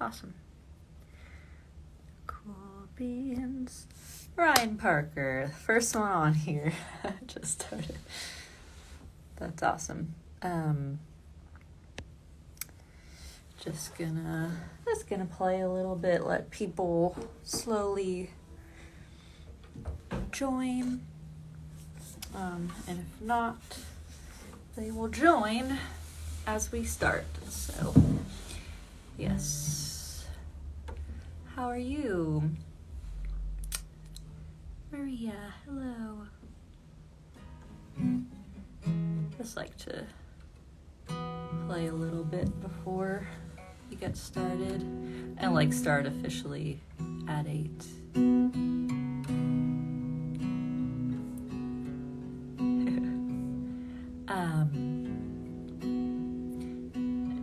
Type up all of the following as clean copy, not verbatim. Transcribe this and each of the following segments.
Awesome. Cool beans. Ryan Parker, first one on here. Just started. That's awesome. Just gonna play a little bit, let people slowly join. And if not, they will join as we start. So, yes. How are you? Maria, hello. Just like to play a little bit before we get started and like start officially at 8.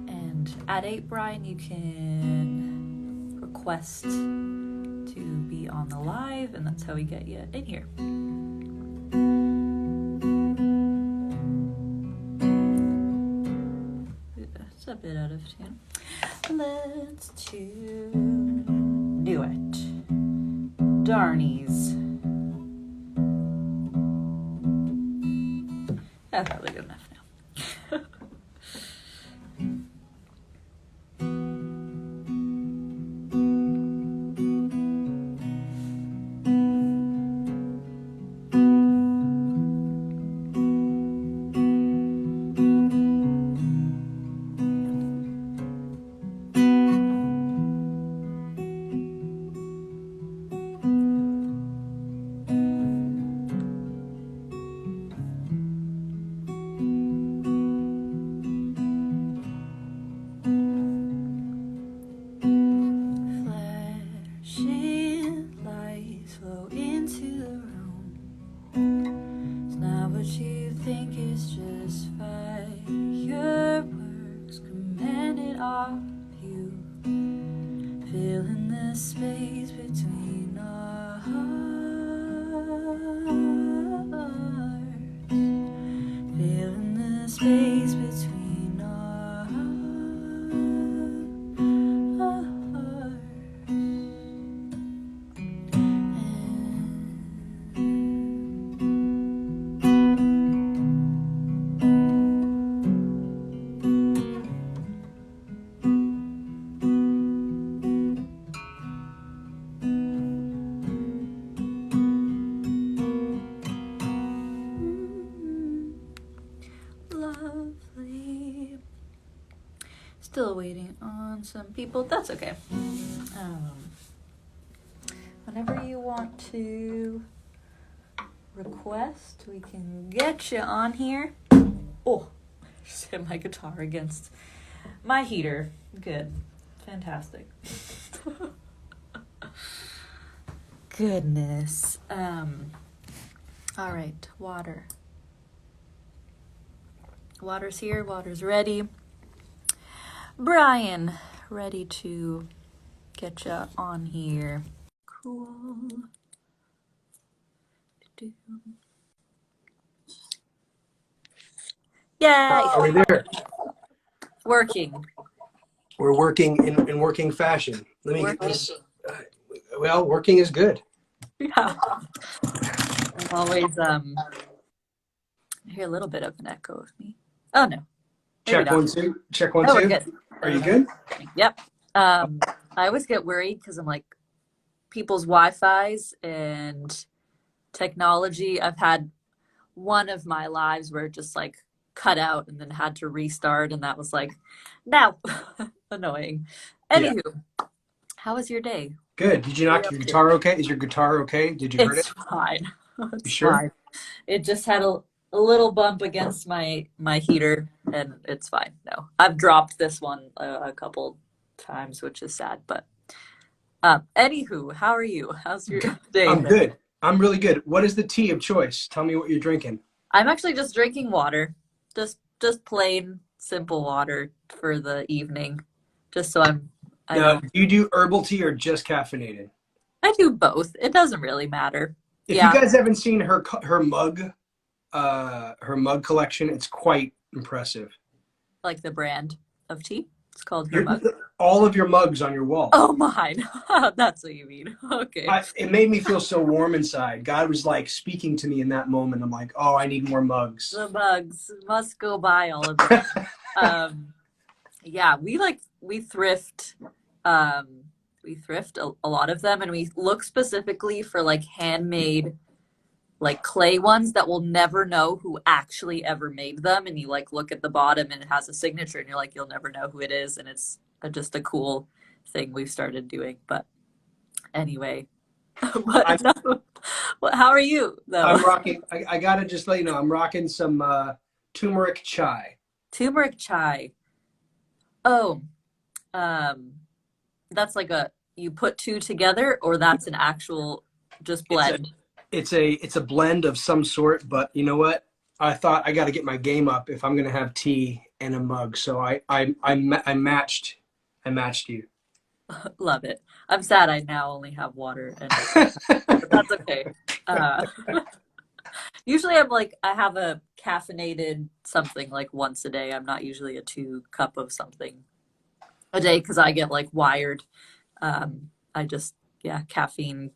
And at 8, Brian, you can request to be on the live, and that's how we get you in here. It's a bit out of tune. Let's do it. Darnies. That's probably good enough now. Still waiting on some people. That's okay. Whenever you want to request, we can get you on here. Oh, just hit my guitar against my heater. Good. Fantastic. Goodness. All right, water. Water's here. Water's ready. Brian, ready to get you on here. Cool. Yay! Are we there? Working. We're working in working fashion. Working is good. Yeah. I'm always I hear a little bit of an echo of me. Oh no. Check 1 2. Check 1 2. We're good. Are you good? Yep. I always get worried because I'm like, people's Wi-Fi's and technology. I've had one of my lives where it just like cut out and then had to restart, and that was like, no, annoying. Anywho, How was your day? Good. Did you knock your guitar okay? Is your guitar okay? Did you hurt it? It's fine. It's You sure? fine. It just had a little bump against my heater, and it's fine. No, I've dropped this one a couple times, which is sad. But anywho, how are you? How's your day? I'm good. I'm really good. What is the tea of choice? Tell me what you're drinking. I'm actually just drinking water, just plain simple water for the evening, just so Now, do you do herbal tea or just caffeinated? I do both. It doesn't really matter. If you guys haven't seen her mug collection, it's quite impressive. Like the brand of tea. It's called her mug. all of your mugs on your wall. Oh, mine. That's what you mean. Okay. It made me feel so warm inside. God was like speaking to me in that moment. I'm like, oh, I need more mugs. The mugs must go buy all of them. Yeah, we thrift. We thrift a lot of them, and we look specifically for like handmade, like clay ones that we'll never know who actually ever made them. And you like look at the bottom and it has a signature, and you're like, you'll never know who it is. And it's just a cool thing we've started doing. But anyway, I'm, no, how are you though? I'm rocking. I gotta just let you know, I'm rocking some turmeric chai. Turmeric chai. Oh, that's like you put two together, or that's an actual just blend? It's a blend of some sort, but you know what? I thought I got to get my game up if I'm going to have tea and a mug. So I matched you. Love it. I'm sad I now only have water, but that's okay. Uh, Usually I'm like, I have a caffeinated something like once a day. I'm not usually a 2 cup of something a day because I get like wired. I just, yeah, caffeine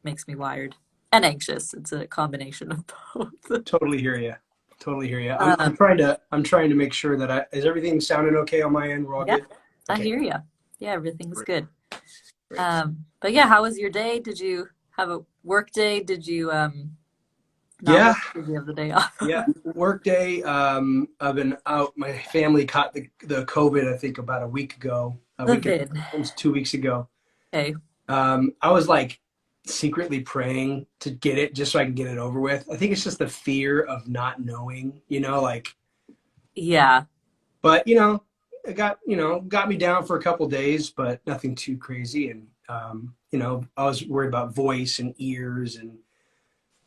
makes me wired and anxious. It's a combination of both. Totally hear you. Totally hear you. I'm, Um, I'm trying to make sure that is everything sounding okay on my end? We're all yeah, good? I Okay. hear you. Yeah, everything's Great. good. Great. But yeah, how was your day? Did you have a work day? Did you not Yeah. work? Did you have the day off? Yeah. Work day. I've been out. My family caught the COVID, I think about a week ago, The vid. almost 2 weeks ago. Okay. I was like secretly praying to get it just so I can get it over with. I think it's just the fear of not knowing, like, Yeah. but it got me down for a couple days, but nothing too crazy. And, I was worried about voice and ears and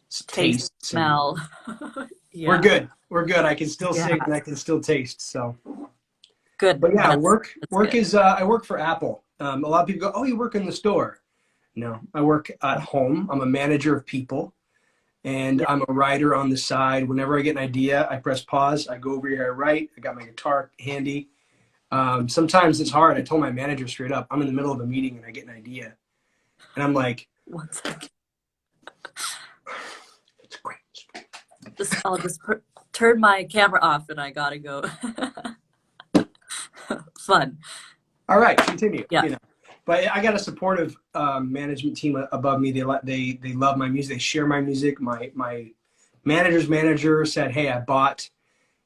Taste, tastes. And smell. we're Yeah. good. We're good. I can still Yeah. sing and I can still taste. So, Good. but yeah, That's work good. is, I work for Apple. A lot of people go, oh, you work in the store. No, I work at home. I'm a manager of people, and Yeah. I'm a writer on the side. Whenever I get an idea, I press pause. I go over here, I write. I got my guitar handy. Sometimes it's hard. I told my manager straight up, I'm in the middle of a meeting and I get an idea. And I'm like, 1 second. it's great. I'll just turn my camera off and I gotta go. Fun. All right, continue. Yeah. But I got a supportive management team above me. They love my music. They share my music. My manager's manager said, hey, I bought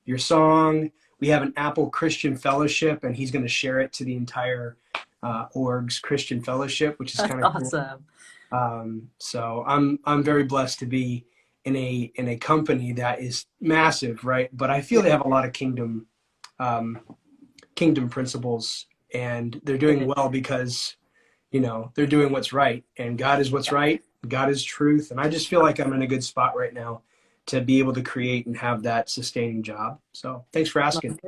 your song. We have an Apple Christian Fellowship, and he's going to share it to the entire org's Christian Fellowship, which is That's kind of cool. awesome. So I'm very blessed to be in a company that is massive, right? But I feel they have a lot of kingdom principles, and they're doing well because they're doing what's right, and God is what's right. God is truth, and I just feel like I'm in a good spot right now to be able to create and have that sustaining job. So thanks for asking.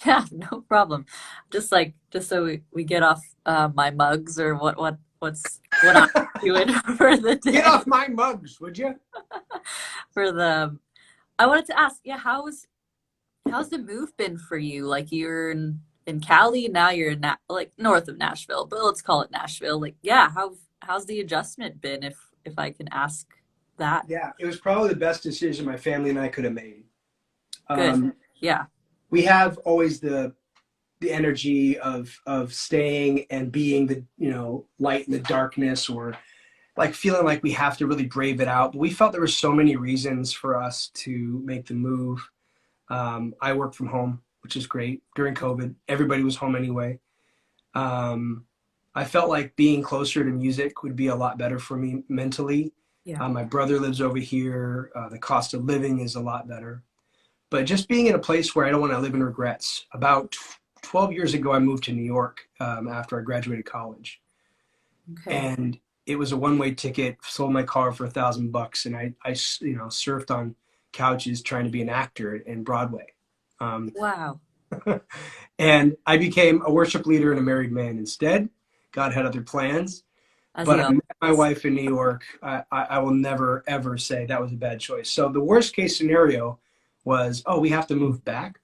Yeah, no problem. Just so we get off my mugs or what I'm doing for the day. Get off my mugs, would you? I wanted to ask, yeah, how's the move been for you? Like you're in Cali, now you're in like north of Nashville, but let's call it Nashville. Like, yeah, how's the adjustment been, if I can ask that? Yeah, it was probably the best decision my family and I could have made. Good. Yeah. We have always the energy of staying and being the light in the darkness, or like feeling like we have to really brave it out. But we felt there were so many reasons for us to make the move. I work from home, which is great. During COVID, everybody was home anyway. I felt like being closer to music would be a lot better for me mentally. Yeah. My brother lives over here. The cost of living is a lot better. But just being in a place where I don't want to live in regrets. About 12 years ago, I moved to New York after I graduated college. Okay. And it was a one-way ticket, sold my car for $1,000, and I surfed on couches trying to be an actor in Broadway. Wow. And I became a worship leader and a married man instead. God had other plans. But I met my wife in New York. I will never, ever say that was a bad choice. So the worst case scenario was, oh, we have to move back,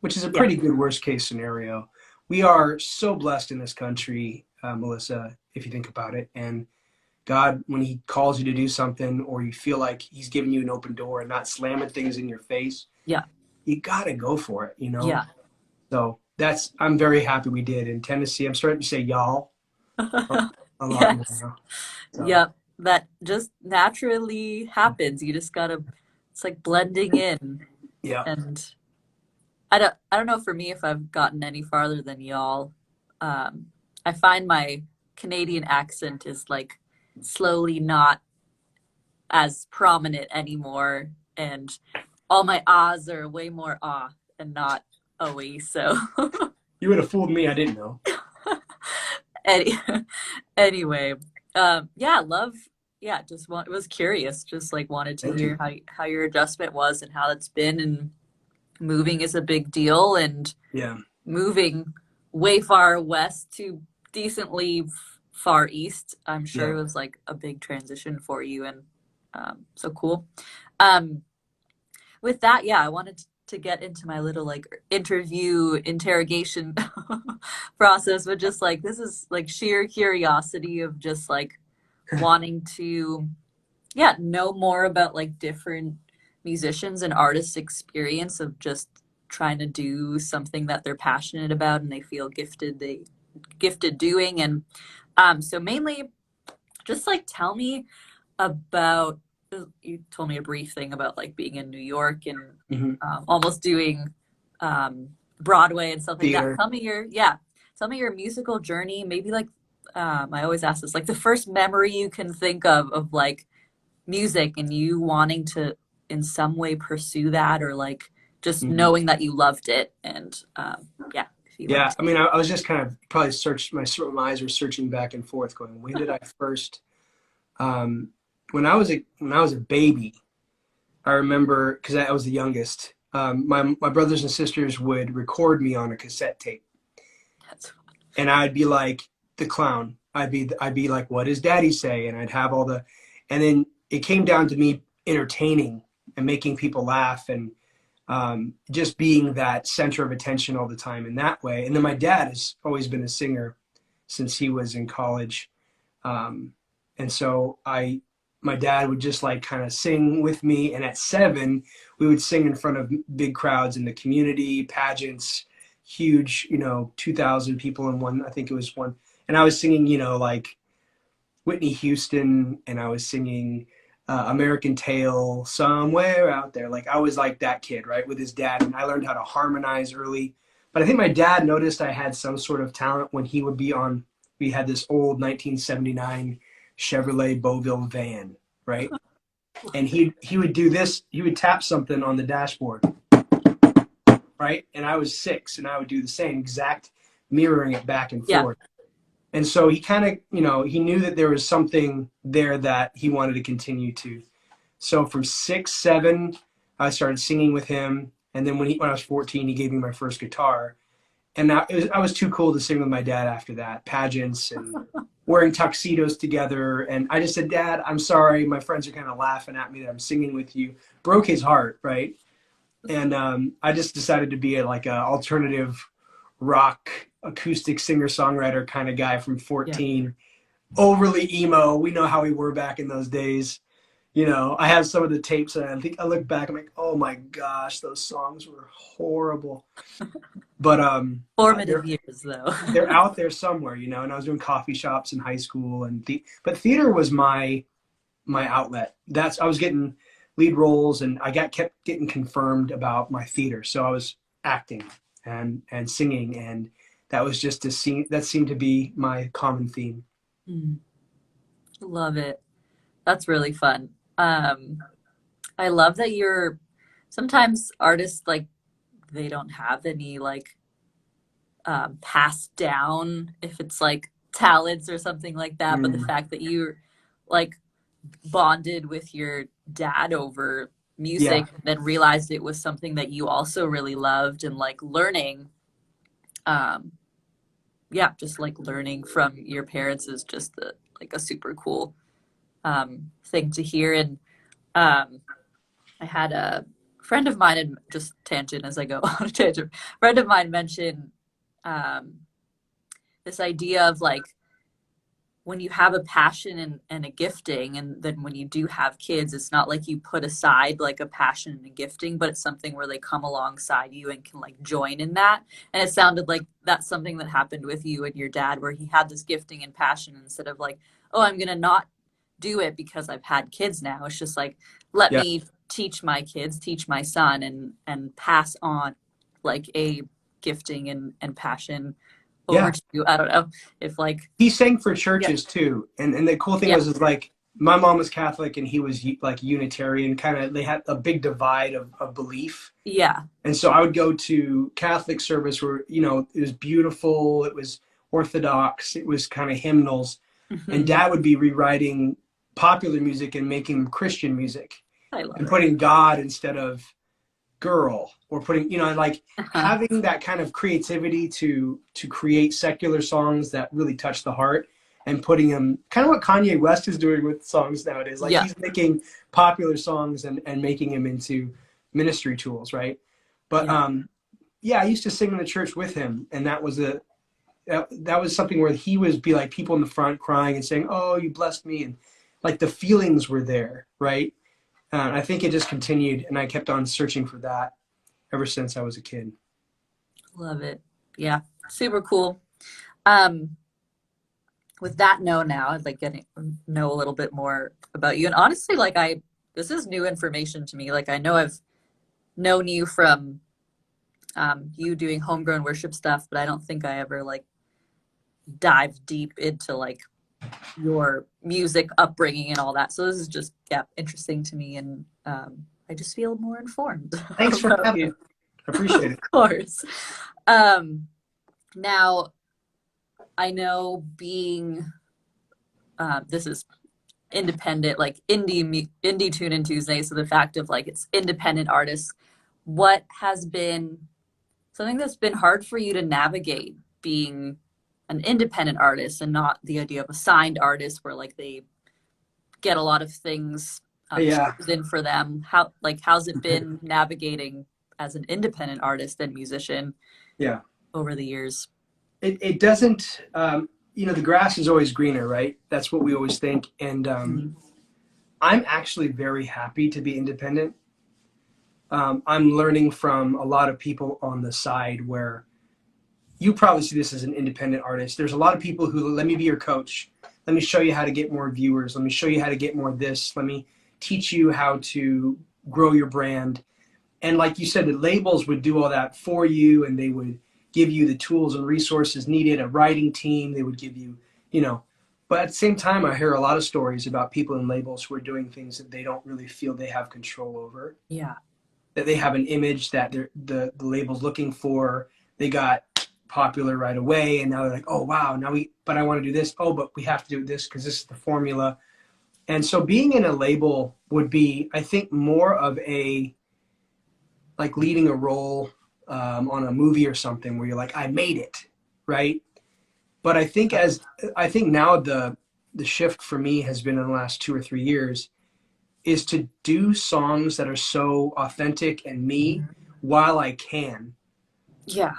which is a pretty good worst case scenario. we are so blessed in this country, Melissa, if you think about it. And God, when he calls you to do something, or you feel like he's giving you an open door and not slamming things in your face, Yeah. you got to go for it, Yeah. So I'm very happy we did. In Tennessee, I'm starting to say y'all a lot more Yes. now. So, Yep. That just naturally happens. You just gotta, it's like blending in. yeah. And I don't know for me if I've gotten any farther than y'all. I find my Canadian accent is like slowly not as prominent anymore, and all my ahs are way more ah and not oe. So You would have fooled me. I didn't know. any, anyway, yeah, love. Yeah, just was curious. Just like wanted to Thank hear you. how your adjustment was and how it's been. And moving is a big deal, and Yeah. moving way far west to decently far east, I'm sure Yeah. it was like a big transition for you. And so cool. Um, with that, yeah, I wanted to get into my little like interview interrogation process, but just like this is like sheer curiosity of just like wanting to, yeah, know more about like different musicians and artists' experience of just trying to do something that they're passionate about and they feel gifted doing. And so mainly just like tell me about, you told me a brief thing about like being in New York and Hmm. almost doing um, Broadway and stuff like that. Theater. Tell me your musical journey. Maybe like I always ask this, like the first memory you can think of like music and you wanting to in some way pursue that, or like just Hmm. knowing that you loved it. And yeah, if you want Yeah. to. I mean, I was just kind of probably my eyes were searching back and forth, going, when did I first? Um, when I was a baby, I remember because I was the youngest. My brothers and sisters would record me on a cassette tape, That's and I'd be like the clown. I'd be like, "What does Daddy say?" And I'd have all the, and then it came down to me entertaining and making people laugh, and just being that center of attention all the time in that way. And then my dad has always been a singer since he was in college, um, and so my dad would just like kind of sing with me. And at 7, we would sing in front of big crowds in the community, pageants, huge, 2,000 people in one, I think it was one. And I was singing, like Whitney Houston, and I was singing American Tail, Somewhere Out There. Like I was like that kid, right, with his dad. And I learned how to harmonize early. But I think my dad noticed I had some sort of talent when he would be on. We had this old 1979 Chevrolet Beauville van, right? And he would do this. He would tap something on the dashboard, right? And I was 6, and I would do the same exact, mirroring it back and yeah. forth. And so he kind of, he knew that there was something there that he wanted to continue to. So from 6, 7, I started singing with him. And then when I was 14, he gave me my first guitar. And I was too cool to sing with my dad after that. Pageants and wearing tuxedos together. And I just said, Dad, I'm sorry. My friends are kind of laughing at me that I'm singing with you. Broke his heart, right? And I just decided to be like a alternative rock acoustic singer-songwriter kind of guy from Yeah. 14. Overly emo. We know how we were back in those days. I have some of the tapes, and I think I look back, I'm like, oh my gosh, those songs were horrible. But Formative years though. they're out there somewhere, and I was doing coffee shops in high school, and but theater was my outlet. I was getting lead roles, and I kept getting confirmed about my theater. So I was acting and singing, and that was just that seemed to be my common theme. Mm, love it. That's really fun. I love that you're sometimes artists like they don't have any like passed down if it's like talents or something like that, but the Mm, fact that you like bonded with your dad over yeah, music, then realized it was something that you also really loved, and like learning, um, yeah, just like learning from your parents is just like a super cool thing to hear. And I had a friend of mine, and just tangent as I go on a tangent, friend of mine mentioned um, this idea of like when you have a passion and a gifting, and then when you do have kids, it's not like you put aside like a passion and a gifting, but it's something where they come alongside you and can like join in that. And it sounded like that's something that happened with you and your dad, where he had this gifting and passion instead of like, oh, I'm going to not do it because I've had kids now. It's just like, let Yeah. me teach my kids, teach my son, and pass on like a gifting and passion over Yeah. to you. I don't know if like, He sang for yeah, churches too. And the cool thing yeah, was is like my mom was Catholic and he was like Unitarian, kind of, they had a big divide of belief. yeah. And so I would go to Catholic service where, you know, it was beautiful, it was Orthodox, it was kind of hymnals. And Mhm. dad would be rewriting popular music and making Christian music I love and it. putting God instead of girl, or putting, you know, like Uh-huh. having that kind of creativity to create secular songs that really touch the heart, and putting them kind of what Kanye West is doing with songs nowadays. Like Yeah, he's making popular songs and making them into ministry tools, right? But yeah, yeah, I used to sing in the church with him, and that was something where he would be like people in the front crying and saying, "Oh, you blessed me," and like the feelings were there, right? I think it just continued, and I kept on searching for that ever since I was a kid. love it. Yeah, super cool. Um, with that now, I'd like getting know a little bit more about you. And honestly, like this is new information to me. Like I know I've known you from you doing homegrown worship stuff, but I don't think I ever like dived deep into like your music upbringing and all that. So this is just, yeah, interesting to me, and I just feel more informed Thanks for about having me. you. I appreciate Of it. course. Um, now I know being this is independent, like indie tune in Tuesday. So the fact of like it's independent artists, what has been something that's been hard for you to navigate being an independent artist and not the idea of a signed artist where like they get a lot of things Yeah, chosen for them. How's it been navigating as an independent artist and musician yeah. over the years? It doesn't. You know, the grass is always greener, right? That's what we always think. And Mhm. I'm actually very happy to be independent. I'm learning from a lot of people on the side where you probably see this as an independent artist. There's a lot of people who, let me be your coach. Let me show you how to get more viewers. Let me show you how to get more of this. Let me teach you how to grow your brand. And like you said, the labels would do all that for you, and they would give you the tools and resources needed, a writing team. They would give you, you know, but at the same time, I hear a lot of stories about people in labels who are doing things that they don't really feel they have control over, Yeah. that they have an image that the label's looking for. They got popular right away, and now they're like, oh wow, but I want to do this. Oh, but we have to do this because this is the formula. And so being in a label would be, I think, more of a like leading a role on a movie or something where you're like, I made it, right? But I think now the shift for me has been in the last 2 or 3 years is to do songs that are so authentic and me while I can. Yeah.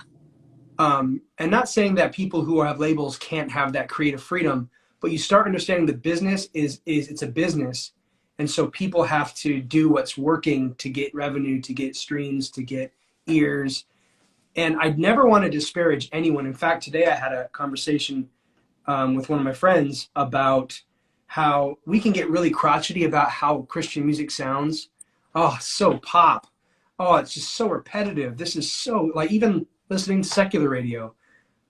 And not saying that people who have labels can't have that creative freedom, but you start understanding the business is it's a business, and so people have to do what's working to get revenue, to get streams, to get ears. And I'd never want to disparage anyone. In fact, today I had a conversation with one of my friends about how we can get really crotchety about how Christian music sounds. Oh, so pop. Oh, it's just so repetitive. This is so, like, even listening to secular radio,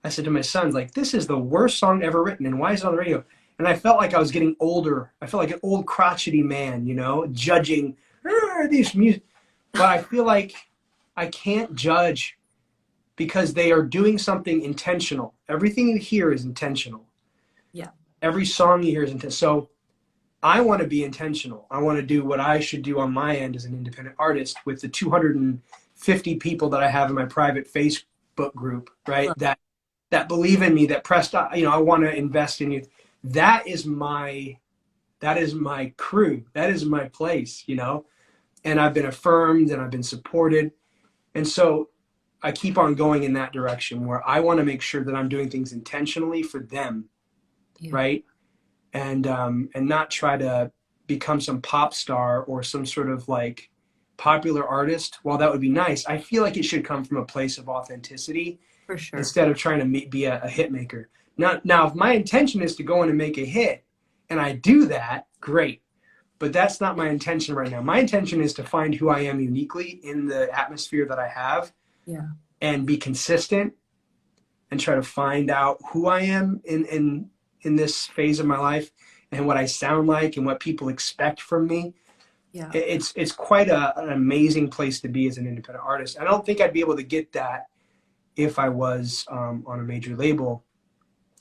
I said to my sons, like, this is the worst song ever written, and why is it on the radio? And I felt like I was getting older. I felt like an old crotchety man, you know, judging these music. But I feel like I can't judge because they are doing something intentional. Everything you hear is intentional. Yeah. Every song you hear is intentional. So I want to be intentional. I want to do what I should do on my end as an independent artist with the 250 people that I have in my private Facebook group, right? Love That believe in me, that pressed, you know, I want to invest in you. That is my crew. That is my place, you know. And I've been affirmed and I've been supported. And so I keep on going in that direction where I want to make sure that I'm doing things intentionally for them, right? And not try to become some pop star or some sort of like popular artist. While that would be nice, I feel like it should come from a place of authenticity For sure. instead of trying to be a hit maker. Now, if my intention is to go in and make a hit, and I do that, great. But that's not my intention right now. My intention is to find who I am uniquely in the atmosphere that I have, and be consistent and try to find out who I am in this phase of my life and what I sound like and what people expect from me. Yeah. It's quite an amazing place to be as an independent artist. I don't think I'd be able to get that if I was on a major label.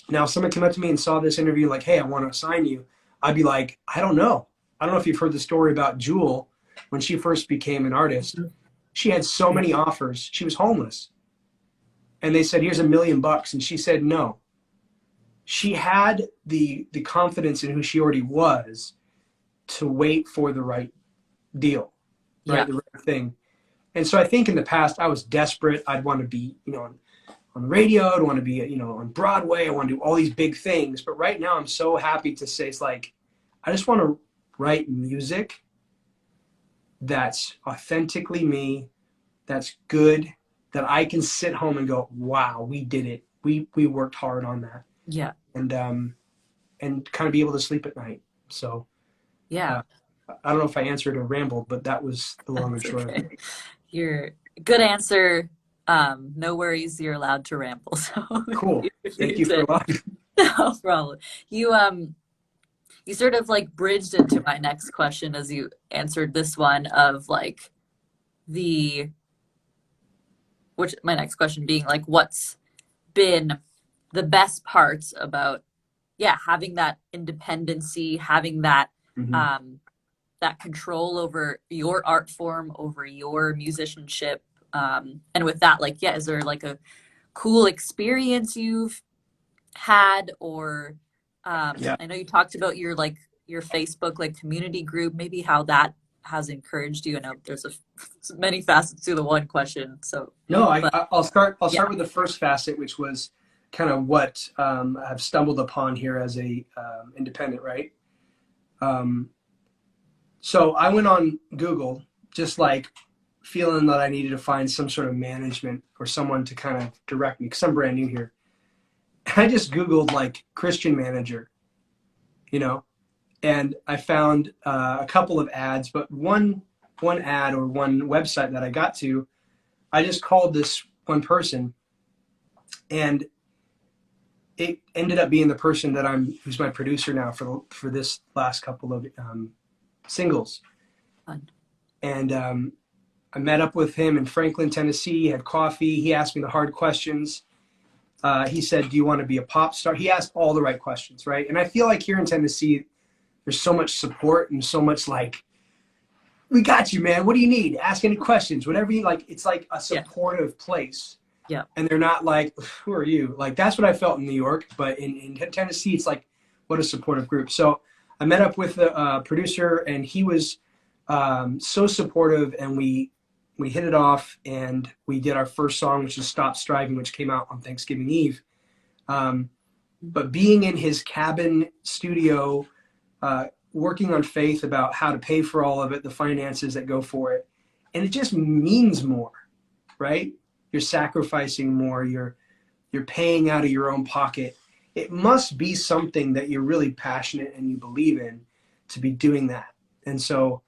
Now, if someone came up to me and saw this interview like, hey, I want to sign you, I'd be like, I don't know. I don't know if you've heard the story about Jewel when she first became an artist. She had so many offers. She was homeless. And they said, here's $1 million. And she said no. She had the confidence in who she already was to wait for the right deal, right? The right thing. And so I think in the past I was desperate. I'd want to be, on the radio. I'd want to be, on Broadway. I want to do all these big things. But right now I'm so happy to say, it's like, I just want to write music that's authentically me, that's good, that I can sit home and go, wow, we did it. We worked hard on that. Yeah. And kind of be able to sleep at night. So yeah. I don't know if I answered or rambled, but that was the long and short of it. You're good answer. No worries. You're allowed to ramble. So cool. Thank you for allowing. No problem. You sort of like bridged into my next question as you answered this one of like which my next question being like, what's been the best parts about, having that independency, having that, that control over your art form, over your musicianship. And with that, like, is there like a cool experience you've had or, I know you talked about your Facebook, like community group, maybe how that has encouraged you. I know there's many facets to the one question. So no, I'll start with the first facet, which was kind of what I've stumbled upon here as a independent, right? So I went on Google, just like feeling that I needed to find some sort of management or someone to kind of direct me, because I'm brand new here. I just Googled like Christian manager, and I found a couple of ads, but one ad or one website that I got to, I just called this one person, and it ended up being the person that who's my producer now for this last couple of singles. Fun. And I met up with him in Franklin, Tennessee, had coffee. He asked me the hard questions. He said, do you want to be a pop star? He asked all the right questions, right? And I feel like here in Tennessee, there's so much support and so much like, we got you, man. What do you need? Ask any questions, whatever you like. It's like a supportive place. Yeah. And they're not like, who are you? Like, that's what I felt in New York. But in Tennessee, it's like, what a supportive group. So I met up with the producer, and he was so supportive, and we hit it off, and we did our first song, which is Stop Striving, which came out on Thanksgiving Eve. But being in his cabin studio, working on faith about how to pay for all of it, the finances that go for it, and it just means more, right? You're sacrificing more, you're paying out of your own pocket. It must be something that you're really passionate and you believe in to be doing that. And so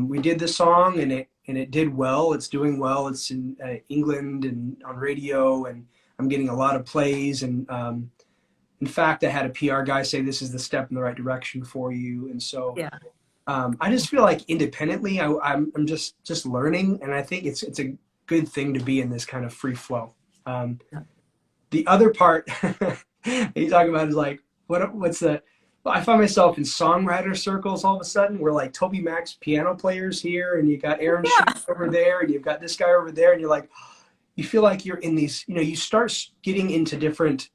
we did the song, and it did well. It's doing well. It's in England and on radio, and I'm getting a lot of plays. And in fact, I had a PR guy say, this is the step in the right direction for you. And so I just feel like independently, I'm just learning. And I think it's a good thing to be in this kind of free flow. The other part that you talk about is like, what's the, well, I find myself in songwriter circles all of a sudden. We're like Toby Mac's piano players here, and you got Aaron Sheets over there, and you've got this guy over there, and you're like, you feel like you're in these, you start getting into different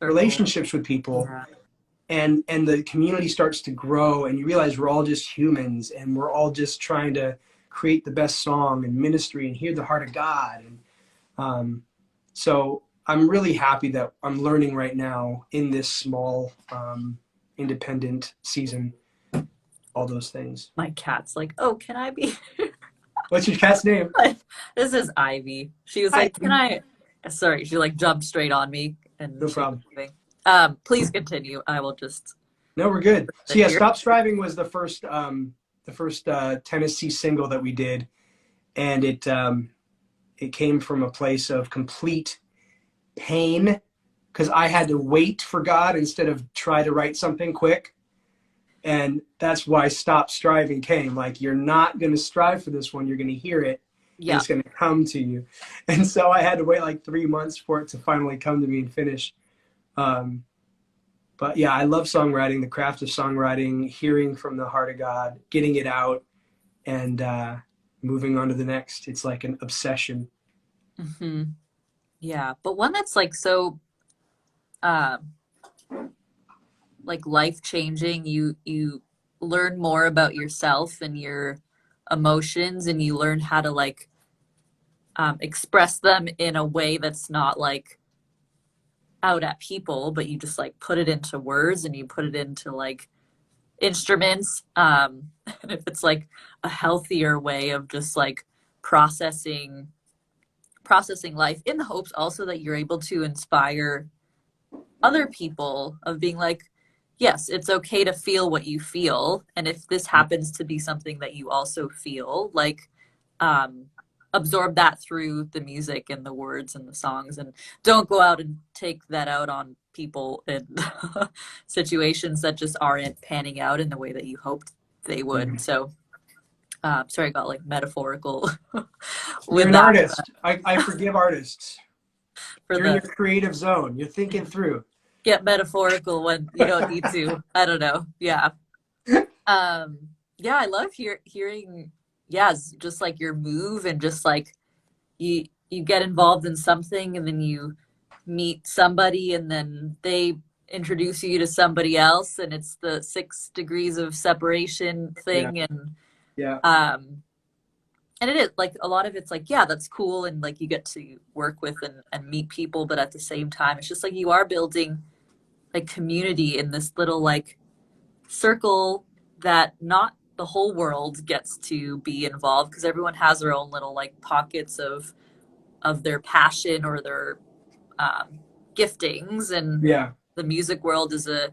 relationships with people, and the community starts to grow, and you realize we're all just humans, and we're all just trying to create the best song and ministry and hear the heart of God. So I'm really happy that I'm learning right now in this small independent season all those things. My cat's like, oh, can I be? What's your cat's name? This is Ivy. She was Hi. like, can I? Sorry, she like jumped straight on me and No she was problem. moving. Please continue. I will just No, we're good. So sit yeah, here. Stop Striving was the first Tennessee single that we did, and it came from a place of complete pain because I had to wait for God instead of try to write something quick. And that's why Stop Striving came. Like, you're not going to strive for this one. You're going to hear it and Yeah. it's going to come to you. And so I had to wait like 3 months for it to finally come to me and finish. Um, but yeah, I love songwriting, the craft of songwriting, hearing from the heart of God, getting it out, and moving on to the next. It's like an obsession. Hmm. Yeah. But one that's like so uh, like life changing. You learn more about yourself and your emotions, and you learn how to like express them in a way that's not like out at people, but you just like put it into words and you put it into like instruments. And if it's like a healthier way of just like processing processing life in the hopes also that you're able to inspire other people of being like, yes, it's okay to feel what you feel, and if this happens to be something that you also feel, like um absorb that through the music and the words and the songs, and don't go out and take that out on people in situations that just aren't panning out in the way that you hoped they would. Mhm. So sorry, I got like metaphorical You're with an that artist. I forgive artists. for You're in your the creative zone. You're thinking through. get metaphorical when you don't need to. I don't know. Yeah. Um, yeah, I love hearing, yeah, just like your move and just like you get involved in something and then you meet somebody and then they introduce you to somebody else and it's the 6 degrees of separation Yeah, thing. yeah. Um and it is like a lot of it's like, yeah, that's cool and like you get to work with and meet people, but at the same time it's just like you are building like community in this little like circle that not the whole world gets to be involved because everyone has their own little like pockets of their passion or their um, giftings, and Yeah. the music world is a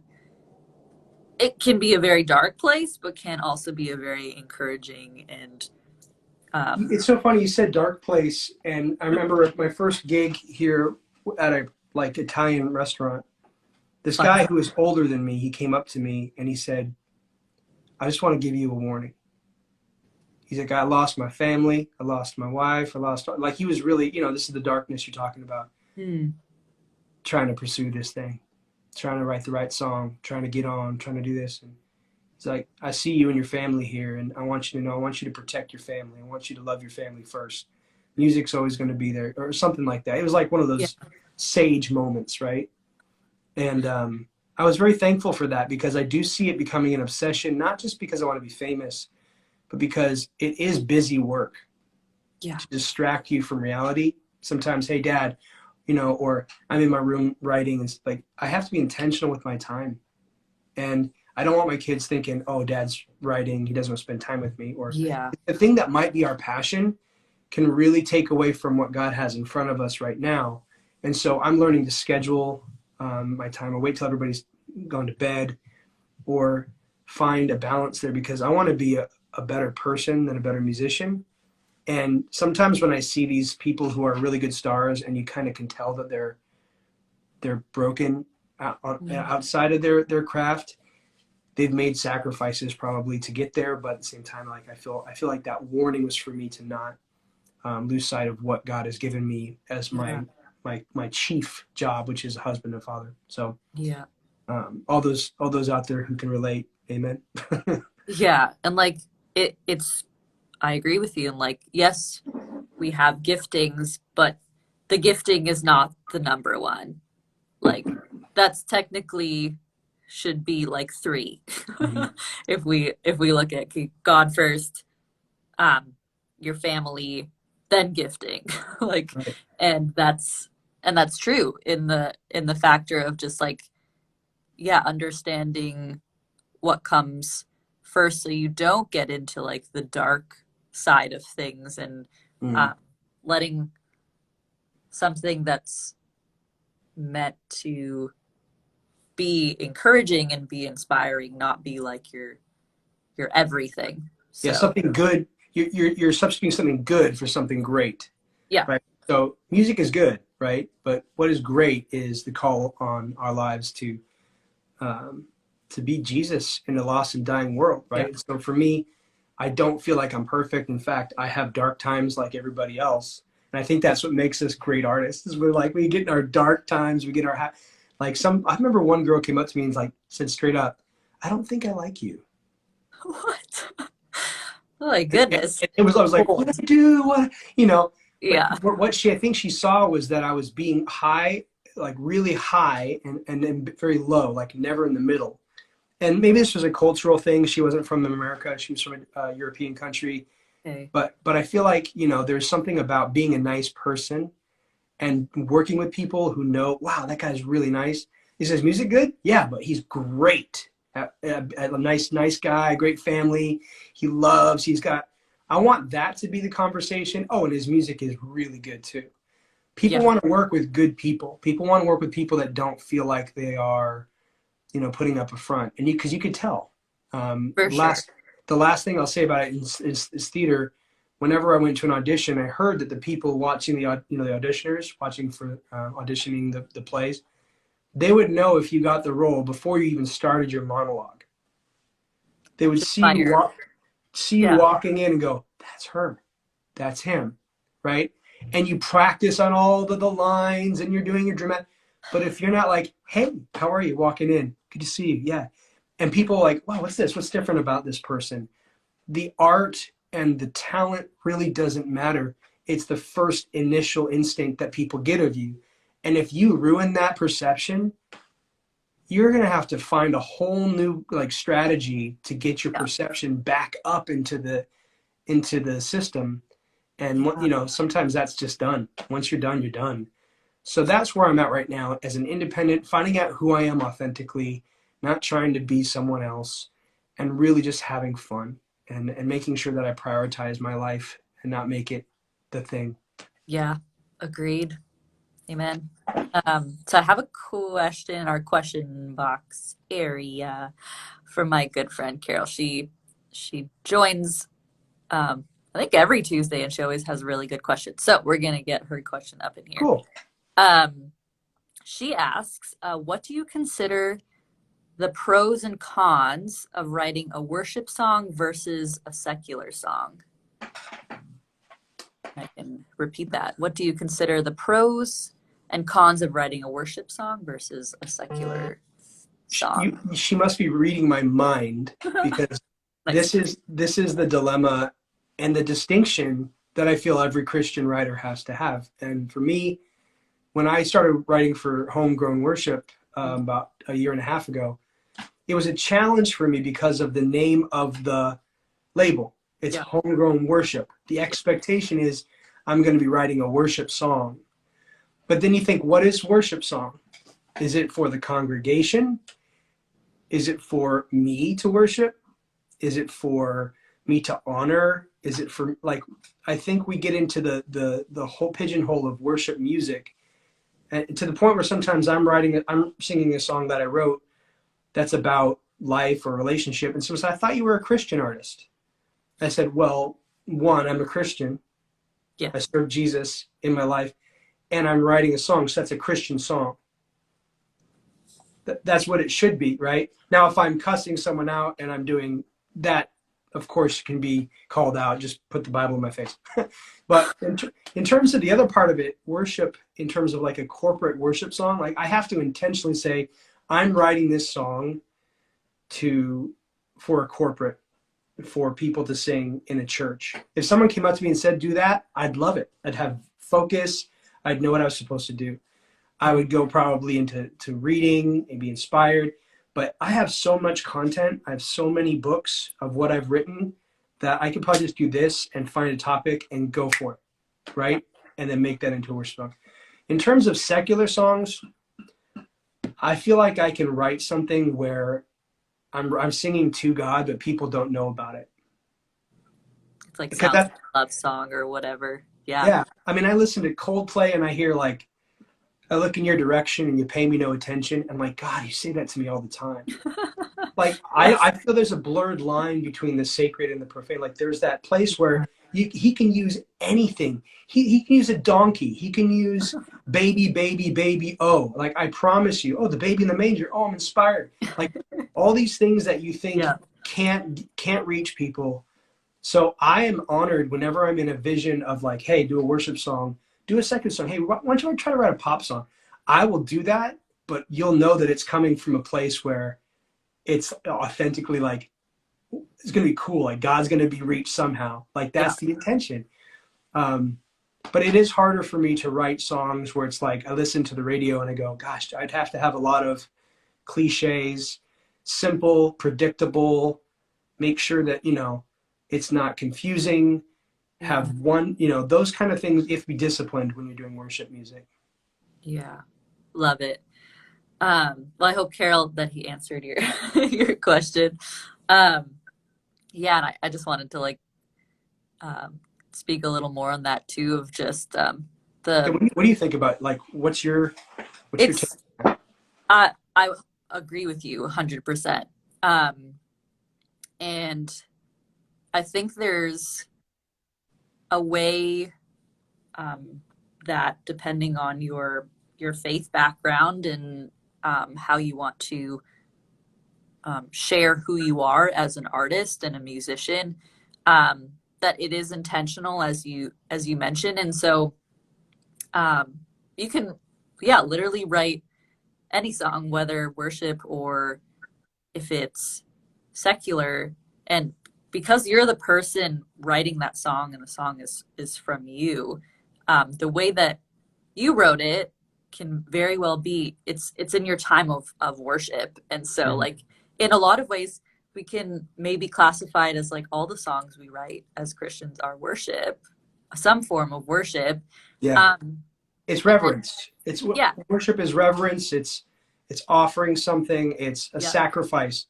it can be a very dark place but can also be a very encouraging and It's so funny you said dark place, and I remember my first gig here at a like Italian restaurant. This fun. guy who was older than me, he came up to me and he said, "I just want to give you a warning." He's like, "I lost my family, I lost my wife, I lost like he was really, this is the darkness you're talking about, Hmm. trying to pursue this thing, trying to write the right song, trying to get on, trying to do this." And it's like, I see you and your family here, and I want you to know, I want you to protect your family. I want you to love your family first. Music's always going to be there, or something like that. It was like one of Yeah. those sage moments, right? And I was very thankful for that because I do see it becoming an obsession, not just because I want to be famous, but because it is busy work Yeah. to distract you from reality. Sometimes, hey, dad, or I'm in my room writing, and it's like I have to be intentional with my time. And I don't want my kids thinking, oh, dad's writing, he doesn't want to spend time with me. Or Yeah. the thing that might be our passion can really take away from what God has in front of us right now. And so I'm learning to schedule my time. I wait till everybody's gone to bed or find a balance there because I want to be a better person than a better musician. And sometimes when I see these people who are really good stars and you kind of can tell that they're broken Mm. outside of their craft, they've made sacrifices probably to get there, but at the same time, like I feel like that warning was for me to not lose sight of what God has given me as Yeah. my chief job, which is a husband and father. So Yeah. all those out there who can relate, amen. Yeah. And like it's I agree with you. And like, yes, we have giftings, but the gifting is not the number one. Like that's technically should be like three. Mhm. If we look at God first, um, your family, then gifting. Like, Right. and that's true in the factor of just like, yeah, understanding what comes first so you don't get into like the dark side of things, and Mm. uh, letting something that's meant to be encouraging and be inspiring not be like your everything. Yeah, So something good. You're substituting something good for something great, yeah, right? So music is good, right? But what is great is the call on our lives um, to be Jesus in a lost and dying world, yeah, right? So for me, I don't feel like I'm perfect. In fact, I have dark times like everybody else, and I think that's what makes us great artists. Is we're like we get in our dark times, we get our like some. I remember one girl came up to me and like said straight up, "I don't think I like you." what? Oh my It, goodness. it was I was like, what Bold. I do, what you know, but Yeah, what she I think she saw was that I was being high, like really high, and then very low, like never in the middle. And maybe this was a cultural thing. She wasn't from America; she was from a European country. okay, But I feel like there's something about being a nice person and working with people who know, wow, that guy's really nice. He says, music good? Yeah, but he's great. A nice guy, great family. He's got, I want that to be the conversation. Oh, and his music is really good too. People yeah, want to work with good people. People want to work with people that don't feel like they are, putting up a front. And because you could tell. for sure. The last thing I'll say about it is theater. Whenever I went to an audition, I heard that the people watching the auditioners watching for auditioning the plays, they would know if you got the role before you even started your monologue. They would Just by your see you yeah, walking in and go, "That's her, that's him," right? And you practice on all the lines, and you're doing your dramatic. But if you're not like, "Hey, how are you?" Walking in, good to see you, yeah, and people are like, "Wow, what's this? What's different about this person?" The art and the talent really doesn't matter. It's the first initial instinct that people get of you. And if you ruin that perception, you're going to have to find a whole new like strategy to get your yeah, perception back up into the system. And yeah, sometimes that's just done. Once you're done, you're done. So that's where I'm at right now as an independent, finding out who I am authentically, not trying to be someone else, and really just having fun and making sure that I prioritize my life and not make it the thing. yeah. Agreed. Amen. So I have a question in our question box area from my good friend Carol. She joins I think every Tuesday, and she always has really good questions. So we're gonna get her question up in here. Cool. Um, she asks, "What do you consider the pros and cons of writing a worship song versus a secular song?" I can repeat that. What do you consider the pros and cons of writing a worship song versus a secular song? She must be reading my mind because Nice. this is the dilemma and the distinction that I feel every Christian writer has to have. And for me, when I started writing for homegrown worship about a year and a half ago, it was a challenge for me because of the name of the label. It's Yeah. homegrown worship. The expectation is I'm going to be writing a worship song. But then you think, what is worship song? Is it for the congregation? Is it for me to worship? Is it for me to honor? Is it for like I think we get into the whole pigeonhole of worship music, and to the point where sometimes I'm singing a song that I wrote that's about life or relationship, and so I thought you were a Christian artist. I said, well, one, I'm a Christian. Yeah. I serve Jesus in my life, and I'm writing a song, so that's a Christian song. That's what it should be, right? Now, if I'm cussing someone out and I'm doing that, of course, can be called out. Just put the Bible in my face. But in terms of the other part of it, worship, in terms of like a corporate worship song, like I have to intentionally say, I'm writing this song for a corporate, for people to sing in a church. If someone came up to me and said, do that, I'd love it. I'd have focus. I'd know what I was supposed to do. I would go probably into reading and be inspired. But I have so much content. I have so many books of what I've written that I could probably just do this and find a topic and go for it. Yeah. right? And then make that into a worship song. In terms of secular songs, I feel like I can write something where I'm singing to God, but people don't know about it. It's like Because sounds like a love song or whatever. Yeah. yeah, I mean, I listen to Coldplay and I hear like, I look in your direction and you pay me no attention. I'm like, God, you say that to me all the time. Like, Yeah. I feel there's a blurred line between the sacred and the profane. Like, there's that place where he can use anything. He can use a donkey. He can use baby, baby, baby. Oh, like I promise you. Oh, the baby in the manger. Oh, I'm inspired. Like all these things that you think Yeah. can't reach people. So I am honored whenever I'm in a vision of like, hey, do a worship song, do a second song. Hey, why don't you try to write a pop song? I will do that, but you'll know that it's coming from a place where it's authentically like it's gonna be cool. Like God's gonna be reached somehow. Like Yeah. that's the intention. Um, but it is harder for me to write songs where it's like I listen to the radio and I go, gosh, I'd have to have a lot of cliches, simple, predictable, make sure that, it's not confusing, Mm. have one, those kind of things. You have to be disciplined when you're doing worship music. Yeah. Love it. Well, I hope, Carol, that he answered your your question. Um, yeah, and I just wanted to like speak a little more on that too, of just Yeah, the what do you think about like what's your take? it's I agree with you 100%. And I think there's a way that depending on your faith background and how you want to share who you are as an artist and a musician, that it is intentional as you mentioned. And so you can, yeah, literally write any song, whether worship or if it's secular. And because you're the person writing that song and the song is from you, the way that you wrote it can very well be it's in your time of worship. And so Mhm. like in a lot of ways we can maybe classify it as like all the songs we write as Christians are worship, some form of worship. Yeah, um it's and then reverence. It's yeah. worship is reverence. It's offering something. It's a Yep. sacrifice.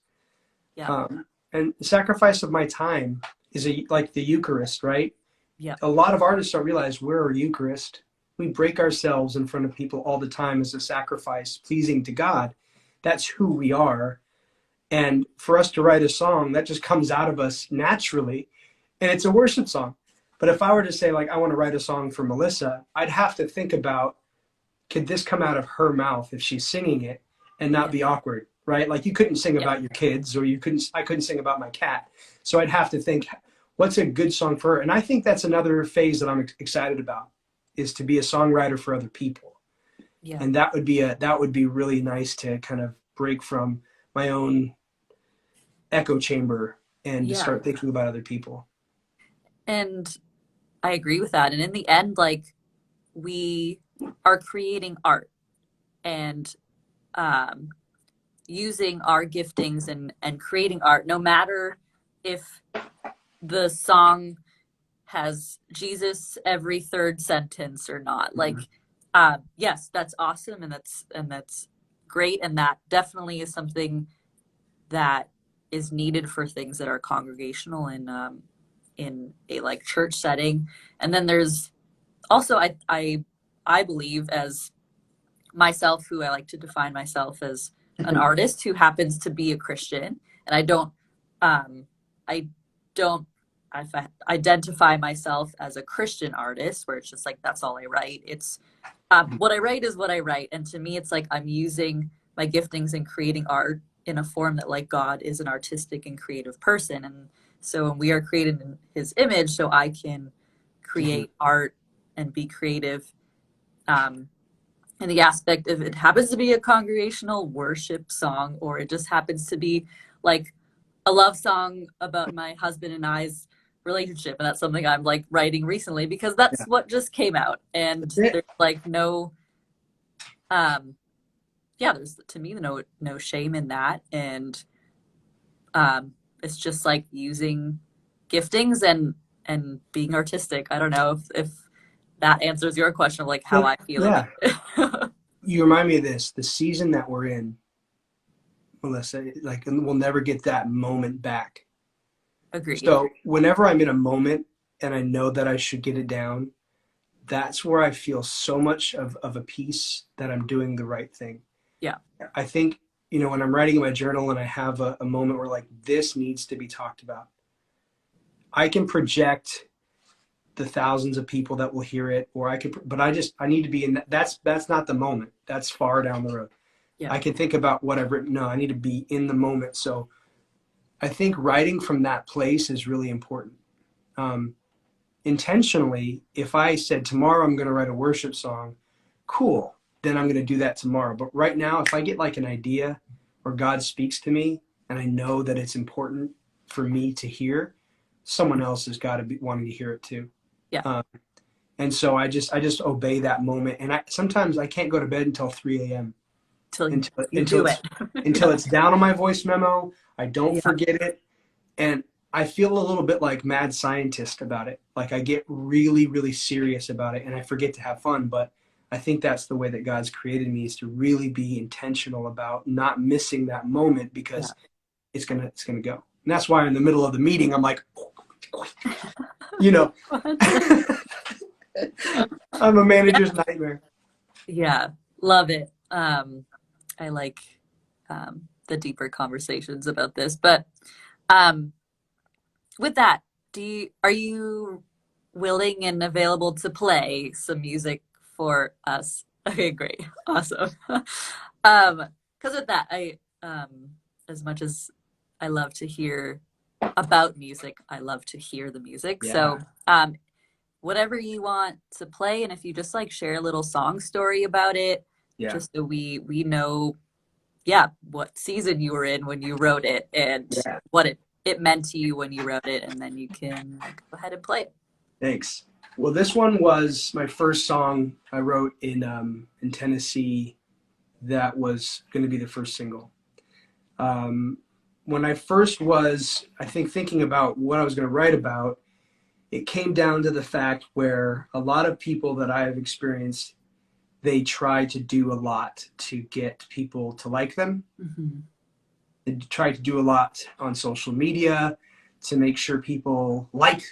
Yep. And the sacrifice of my time is like the Eucharist, right? Yep. A lot of artists don't realize we're a Eucharist. We break ourselves in front of people all the time as a sacrifice, pleasing to God. That's who we are. And for us to write a song, that just comes out of us naturally. And it's a worship song. But if I were to say, like, I want to write a song for Melissa, I'd have to think about, could this come out of her mouth if she's singing it and not Yeah. be awkward, right? Like you couldn't sing Yeah. about your kids or I couldn't sing about my cat. So I'd have to think, what's a good song for her? And I think that's another phase that I'm excited about, is to be a songwriter for other people. Yeah. And that would be really nice to kind of break from my own echo chamber and to Yeah. start thinking about other people. And I agree with that. And in the end, like we are creating art and um, using our giftings and creating art, no matter if the song has Jesus every third sentence or not. Like, Mm-hmm. yes, that's awesome, and that's great, and that definitely is something that is needed for things that are congregational in a like church setting. And then there's also I believe as myself, who I like to define myself as an artist who happens to be a Christian, and um, I don't identify myself as a Christian artist, where it's just like that's all I write. It's what I write is what I write, and to me, it's like I'm using my giftings and creating art in a form that like God is an artistic and creative person, and so we are created in His image, so I can Mm-hmm. create art and be creative. And the aspect of it happens to be a congregational worship song, or it just happens to be like a love song about my husband and I's relationship. And that's something I'm like writing recently because that's Yeah, what just came out. And that's it. there's like no, yeah, there's to me no shame in that. And it's just like using giftings and being artistic. I don't know if that answers your question of like how But I feel yeah, about it. you remind me of this, the season that we're in, Melissa, like, and we'll never get that moment back. Agreed. So whenever I'm in a moment and I know that I should get it down, that's where I feel so much of a peace that I'm doing the right thing. Yeah. I think, when I'm writing in my journal and I have a moment where like this needs to be talked about, I can project the thousands of people that will hear it, or but I need to be in that's not the moment. That's far down the road. Yeah. I can think about what I've written. No, I need to be in the moment. So I think writing from that place is really important. Intentionally, if I said tomorrow I'm going to write a worship song, cool, then I'm going to do that tomorrow. But right now, if I get like an idea or God speaks to me and I know that it's important for me to hear, someone else has got to be wanting to hear it too. Yeah. And so I just obey that moment. And sometimes I can't go to bed until 3 a.m. Till you until do it. it's down on my voice memo. I don't Yeah. forget it. And I feel a little bit like mad scientist about it. Like I get really, really serious about it and I forget to have fun. But I think that's the way that God's created me, is to really be intentional about not missing that moment, because it's gonna go. And that's why in the middle of the meeting, I'm like, I'm a manager's nightmare. Yeah. Love it. I like the deeper conversations about this. But with that, are you willing and available to play some music for us? Okay, great. Awesome. Because with that, as much as I love to hear about music, I love to hear the music. Yeah. So whatever you want to play, and if you just like share a little song story about it, just so we know, what season you were in when you wrote it, and what it meant to you when you wrote it, and then you can go ahead and play it. Thanks. Well, this one was my first song I wrote in Tennessee. That was going to be the first single. When I first was, I think, thinking about what I was going to write about, it came down to the fact where a lot of people that I have experienced, they try to do a lot to get people to like them. Mm-hmm. They try to do a lot on social media to make sure people like,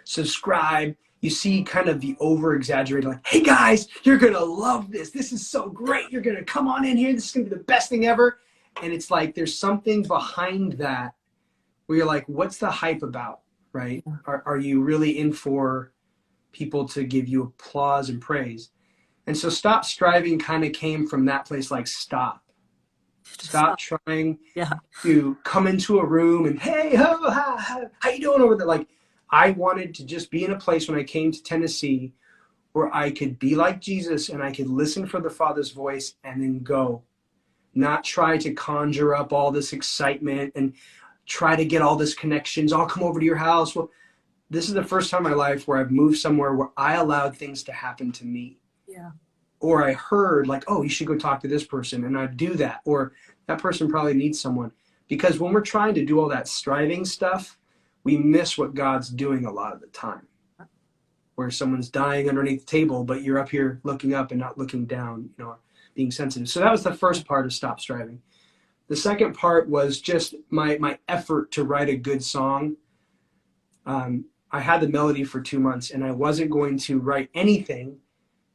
subscribe. You see kind of the over-exaggerated, like, hey guys, you're going to love this. This is so great. You're going to come on in here. This is going to be the best thing ever. And it's like there's something behind that where you're like, what's the hype about, right? Are you really in for people to give you applause and praise? And so Stop Striving kind of came from that place, like stop trying to come into a room and, hey, how you doing over there? Like, I wanted to just be in a place when I came to Tennessee where I could be like Jesus and I could listen for the Father's voice and then go. Not try to conjure up all this excitement and try to get all this connections. I'll come over to your house. Well, this is the first time in my life where I've moved somewhere where I allowed things to happen to me. Yeah. Or I heard like, oh, you should go talk to this person, and I do that. Or that person probably needs someone. Because when we're trying to do all that striving stuff, we miss what God's doing a lot of the time. Where someone's dying underneath the table, but you're up here looking up and not looking down, being sensitive. So that was the first part of Stop Striving. The second part was just my effort to write a good song. I had the melody for 2 months, and I wasn't going to write anything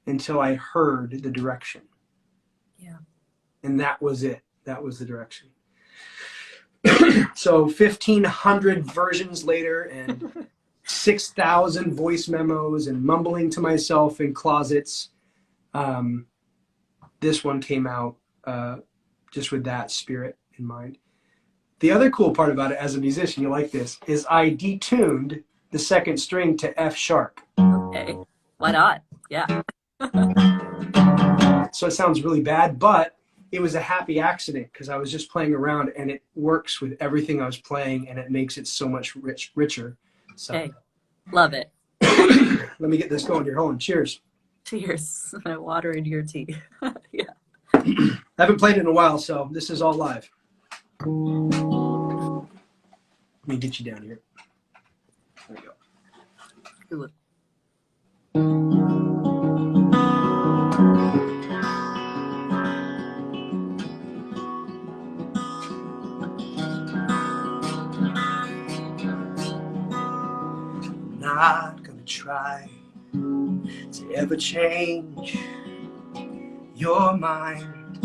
until I heard the direction. Yeah. And that was it. That was the direction. So 1,500 versions later and 6,000 voice memos and mumbling to myself in closets, this one came out just with that spirit in mind. The other cool part about it as a musician, you like this, is I detuned the second string to F sharp. Okay. Why not? Yeah. So it sounds really bad, but it was a happy accident because I was just playing around and it works with everything I was playing and it makes it so much richer. So Okay. Love it. let me get this going here. Hold on. Cheers. Cheers. Water in your tea. Yeah. I haven't played it in a while, so this is all live. Let me get you down here. There we go. Ooh. Not gonna try to ever change your mind.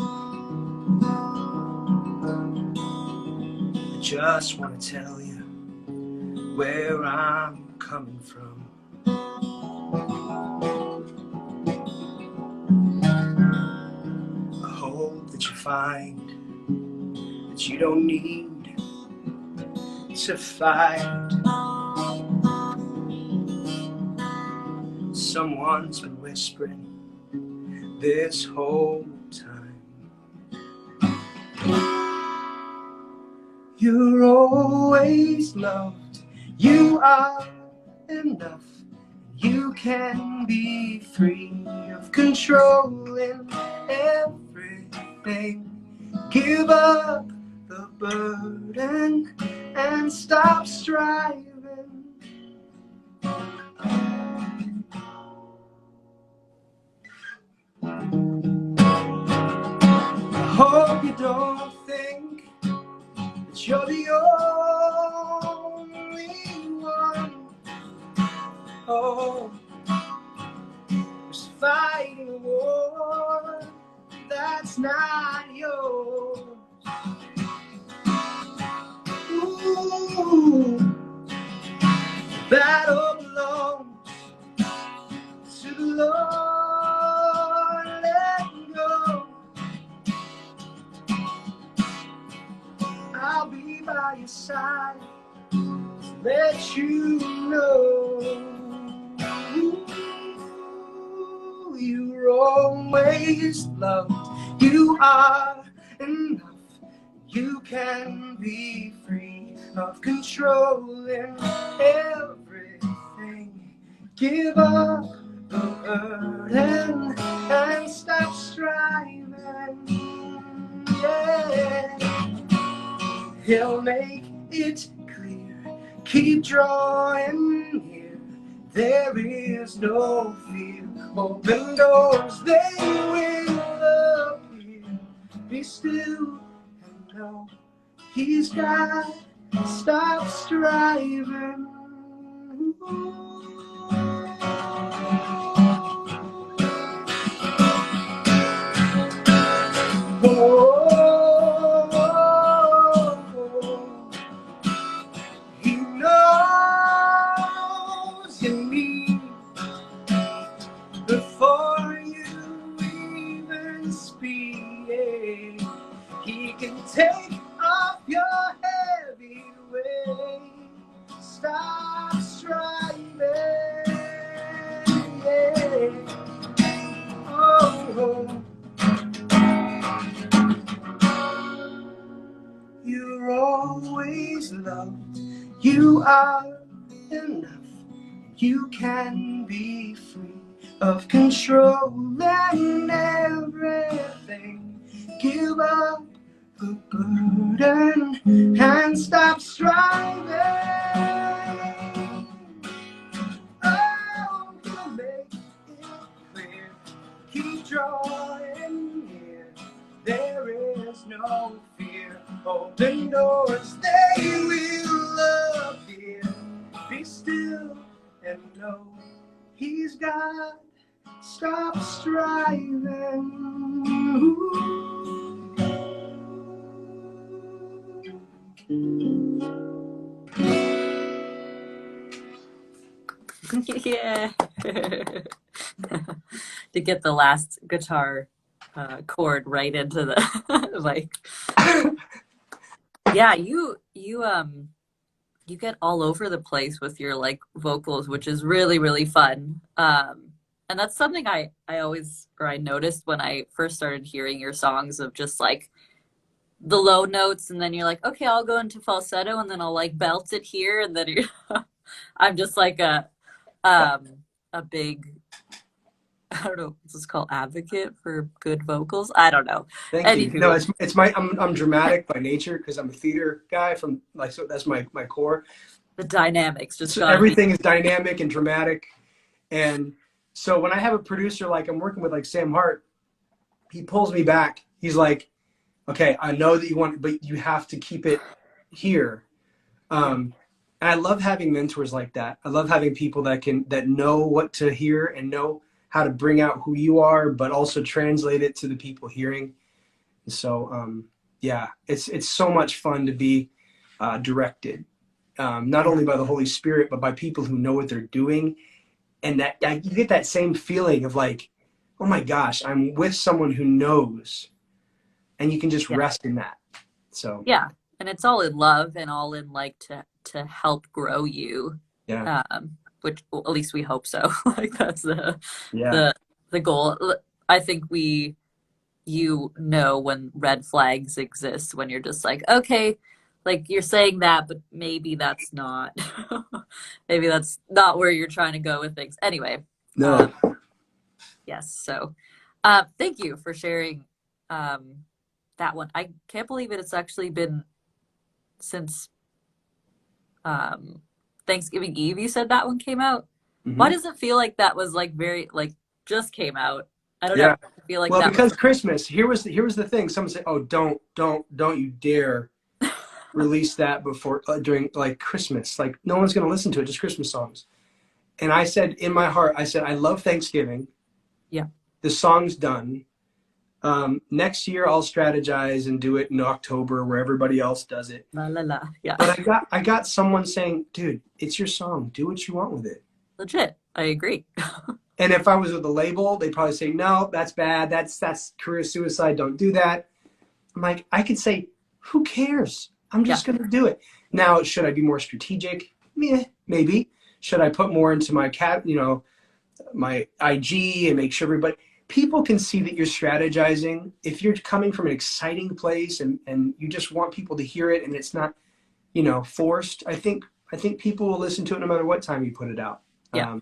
I just wanna tell you where I'm coming from. I hope that you find that you don't need to fight. Someone's been whispering this whole time. You're always loved, you are enough. You can be free of controlling everything. Give up the burden and stop striving. I hope you don't think that you're the only one. Oh, who's fighting a war that's not yours. Ooh, the battle belongs to the Lord. Let go. I'll be by your side to let you know. You're always loved, you are enough. You can be free of controlling everything. Give up the burden and stop striving. Yeah. He'll make it clear. Keep drawing near. There is no fear. Open doors, they will appear. Be still and know He's got. Stop striving. Oh. Before you even speak, He can take off your heavy weight. Stop striving. Yeah. Oh. You're always loved. You are enough. You can be free of controlling everything. Give up the burden and stop striving. Oh, you'll make it clear. Keep drawing near. There is no fear. Open doors, they will appear. Be still and know He's God. Stop striving. Yeah. To get the last guitar chord right into the like. Yeah, you get all over the place with your like vocals, which is really, really fun. And that's something I always, or I noticed when I first started hearing your songs, of just like the low notes, and then you're like, okay, I'll go into falsetto, and then I'll like belt it here, and then I'm just like a big, I don't know, what's this called, advocate for good vocals. I don't know. Thank you. No, it's my I'm dramatic by nature because I'm a theater guy from like, so that's my core. The dynamics just so everything is dynamic and dramatic, and So when I have a producer, like I'm working with like Sam Hart, he pulls me back. He's like, okay, I know that you want, but you have to keep it here. Yeah. And I love having mentors like that. I love having people that know what to hear and know how to bring out who you are, but also translate it to the people hearing. And so, yeah, it's so much fun to be directed, not Yeah. only by the Holy Spirit, but by people who know what they're doing. And that you get that same feeling of like, oh my gosh, I'm with someone who knows, and you can just Yeah. rest in that. So Yeah. And it's all in love and all in like to help grow you. yeah, Which well, at least we hope so. Like that's yeah, the the goal. I think when red flags exist, when you're just like, okay, like you're saying that, but maybe that's not maybe that's not where you're trying to go with things. Anyway, no, um, yes. So thank you for sharing um, that one. I can't believe it. It's actually been since um, Thanksgiving Eve. You said that one came out. Why hmm does it feel like that was like very like just came out? I don't yeah. know. I feel like Well, that was because Christmas. Here was the thing. Someone said, "Oh, don't you dare release that before during like Christmas. Like no one's gonna listen to it. Just Christmas songs." And I said in my heart, I said, "I love Thanksgiving. yeah. The song's done. Next year I'll strategize and do it in October where everybody else does it." La la la. Yeah. But I got someone saying, "Dude, it's your song. Do what you want with it." Legit. I agree. And if I was with a label, they'd probably say, "No, that's bad. That's career suicide. Don't do that." I'm like, I could say, "Who cares? I'm Yeah. just gonna do it." Now, should I be more strategic? Meh, maybe. Should I put more into my IG and make sure everybody people can see that you're strategizing if you're coming from an exciting place and you just want people to hear it and it's not forced. I think people will listen to it no matter what time you put it out. Yeah.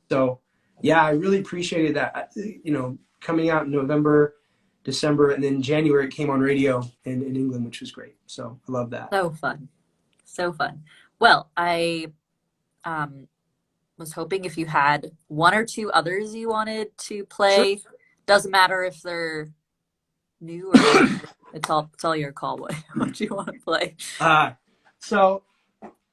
So yeah, I really appreciated that. Coming out in November, December, and then January it came on radio in England, which was great. So I love that. So fun. So fun. Well, I um, was hoping if you had one or two others you wanted to Sure. play. Doesn't matter if they're new or old. It's all your call. What you want to play? So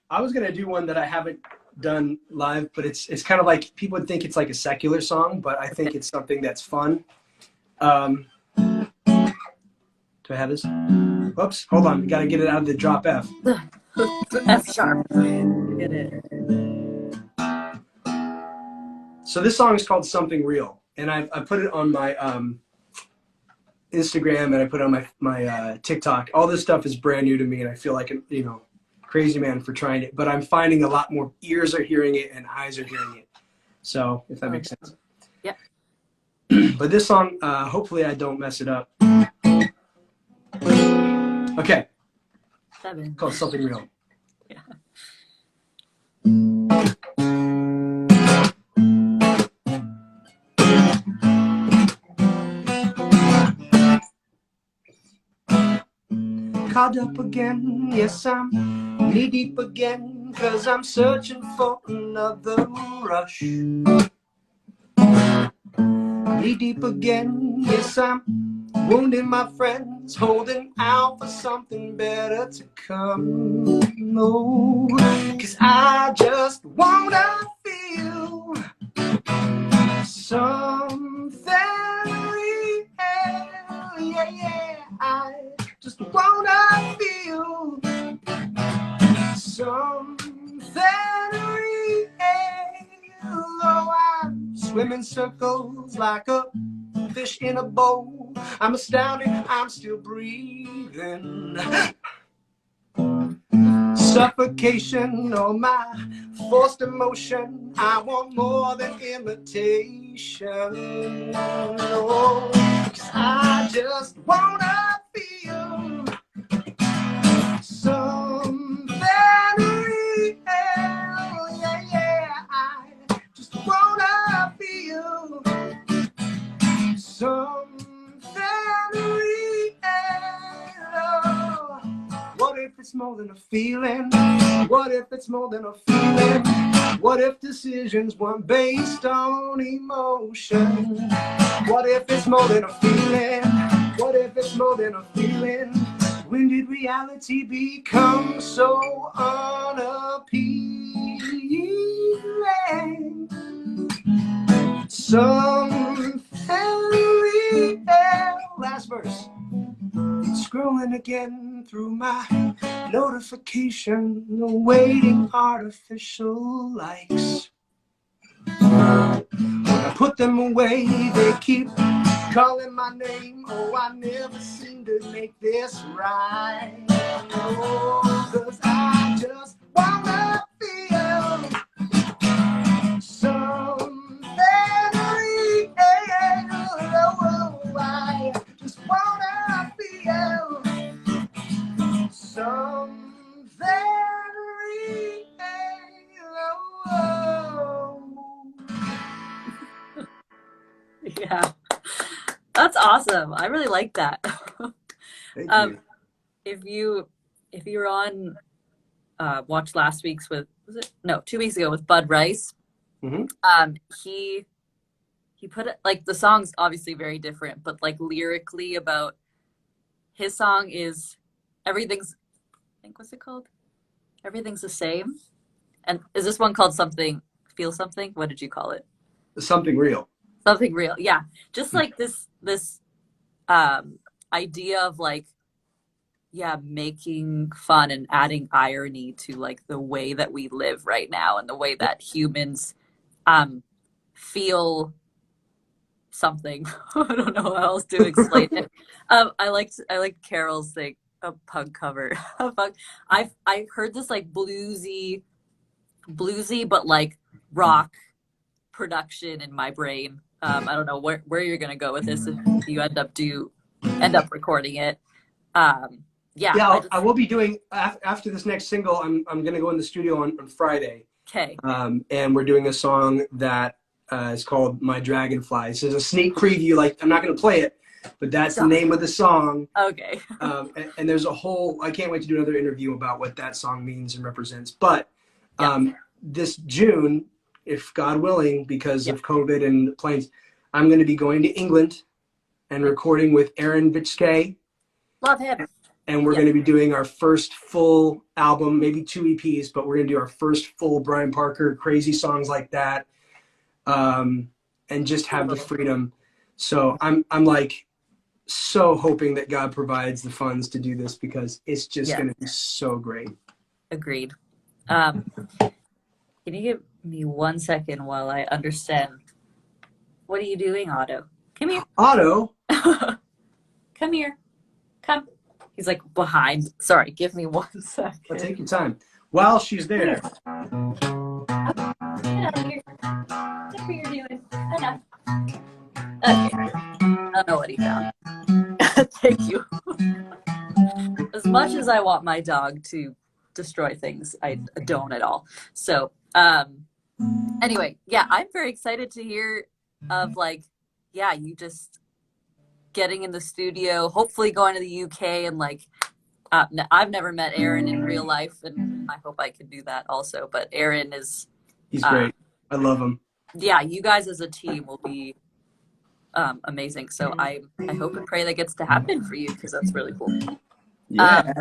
I was gonna do one that I haven't done live, but it's kind of like people would think it's like a secular song, but I think it's something that's fun. Do I have this? Oops, hold on, we gotta get it out of the drop F. F sharp. Get it. So this song is called "Something Real," and I put it on my Instagram and I put it on my TikTok. All this stuff is brand new to me, and I feel like crazy man for trying it. But I'm finding a lot more ears are hearing it and eyes are hearing it. So if that makes sense. Yeah. But this song, hopefully I don't mess it up. Okay, 7. called "Something Real." Yeah. Caught up again, yes, I'm knee deep again, 'cause I'm searching for another rush. Knee deep again, yes, I'm wounding my friends, holding out for something better to come. No, 'cause I just wanna feel something real, yeah, yeah. I just wanna feel something real. Oh, I swim in circles like a fish in a bowl. I'm astounded, I'm still breathing. Suffocation, oh my forced emotion. I want more than imitation. Oh, 'cause I just wanna feel something real. Yeah, yeah. I just wanna feel something real. What if it's more than a feeling? What if it's more than a feeling? What if decisions weren't based on emotion? What if it's more than a feeling? What if it's more than a feeling? When did reality become so unappealing? Something real. Last verse. Scrolling again through my notification, awaiting artificial likes. When I put them away, they keep calling my name. Oh, I never seem to make this right. Oh, 'cause I just wanna feel something real. Oh, I just wanna feel something real. Yeah, that's awesome. I really like that. Thank you. If you were on watched last week's with, was it, no, 2 weeks ago with Bud Rice. Mm-hmm. He put it like, the song's obviously very different, but like lyrically about his song is everything's, I think, what's it called? Everything's the same. And is this one called something, feel something? What did you call it? Something real. Something real. Yeah. Just like this idea of like, yeah, making fun and adding irony to like the way that we live right now and the way that humans feel something. I don't know how else to explain it. I like Carol's thing, a punk cover. I heard this like bluesy but like rock production in my brain. I don't know where you're gonna go with this if you end up recording it. Yeah, I will be doing after this next single. I'm going to go in the studio on Friday. Okay. And we're doing a song that is called "My Dragonfly." So it's a sneak preview. Like, I'm not going to play it, but that's the name of the song. Okay. And there's a whole. I can't wait to do another interview about what that song means and represents. But this June, if God willing, because of COVID and planes, I'm going to be going to England and recording with Aaron Vitske. Love him. And we're going to be doing our first full album, maybe 2 EPs, but we're going to do our first full Brian Parker, crazy songs like that, and just have the freedom. So I'm like so hoping that God provides the funds to do this, because it's just going to be so great. Agreed. Can you give me 1 second while I understand? What are you doing, Otto? Come here. Otto? Come here. Come. He's like behind. Sorry, give me 1 second. Well, take your time. While she's there. Get out of here. That's what you're doing. Enough. Okay. I don't know what he found. Thank you. As much as I want my dog to destroy things, I don't at all. So, anyway, yeah, I'm very excited to hear of like, yeah, you just getting in the studio, hopefully going to the UK, and like, I've never met Aaron in real life, and I hope I can do that also. But Aaron is, he's great. I love him. Yeah, you guys as a team will be amazing. So I hope and pray that gets to happen for you, because that's really cool. Yeah.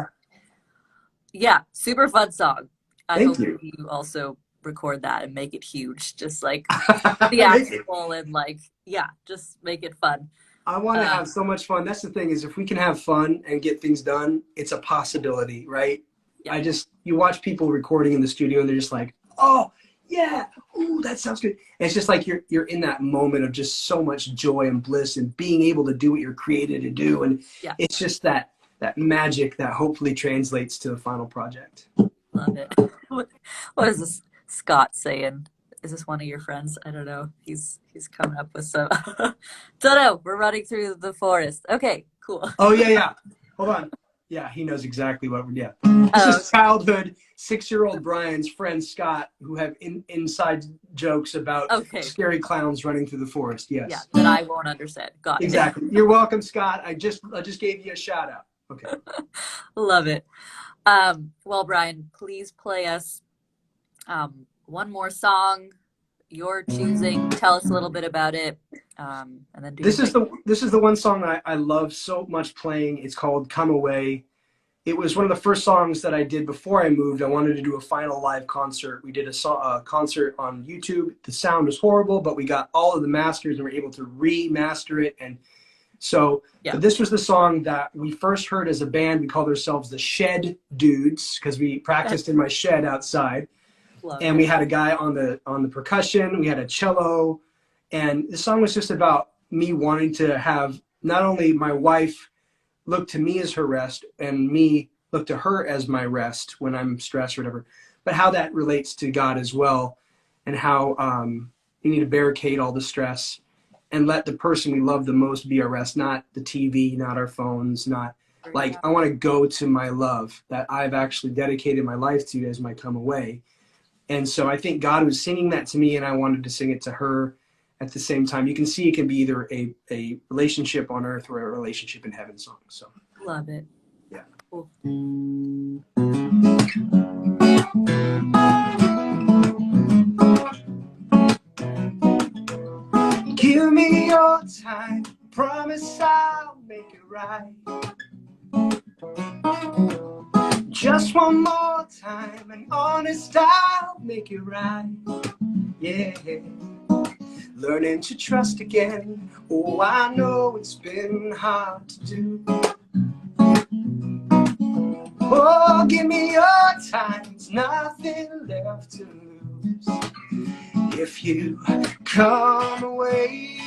Yeah, super fun song. I Thank hope you. you also record that and make it huge, just like theatrical and like, yeah, just make it fun. I want to have so much fun. That's the thing, is if we can have fun and get things done, it's a possibility, right? Yeah. You watch people recording in the studio and they're just like, oh yeah, ooh, that sounds good. And it's just like you're in that moment of just so much joy and bliss and being able to do what you're created to do. And it's just that magic that hopefully translates to the final project. Love it. What is this Scott saying? Is this one of your friends? I don't know. He's coming up with some. Don't know. We're running through the forest. Okay, cool. Oh yeah. Hold on. Yeah, he knows exactly what we're. Yeah, this is childhood 6-year-old Brian's friend Scott, who have inside jokes about scary clowns running through the forest. Yes. Yeah, that I won't understand. Got it. Exactly. You're welcome, Scott. I just gave you a shout out. Okay. Love it. Well, Brian, please play us one more song you're choosing. Tell us a little bit about it, and then do your thing. This is the one song I love so much playing. It's called "Come Away." It was one of the first songs that I did before I moved. I wanted to do a final live concert. We did a concert on YouTube. The sound was horrible, but we got all of the masters and were able to remaster it. And so, Yeah. but this was the song that we first heard as a band. We called ourselves the Shed Dudes because we practiced in my shed outside. And we had a guy on the percussion. We had a cello, and the song was just about me wanting to have not only my wife look to me as her rest and me look to her as my rest when I'm stressed or whatever, but how that relates to God as well, and how we need to barricade all the stress and let the person we love the most be our rest, not the TV, not our phones, not like, I want to go to my love that I've actually dedicated my life to as my come away. And so I think God was singing that to me, and I wanted to sing it to her at the same time. You can see it can be either a relationship on earth or a relationship in heaven song. So Love it. Yeah. Cool. Give me your time, promise I'll make it right. Just one more time, and honest I'll make it right. Yeah. Learning to trust again. Oh, I know it's been hard to do. Oh, give me your time, there's nothing left to lose. If you come away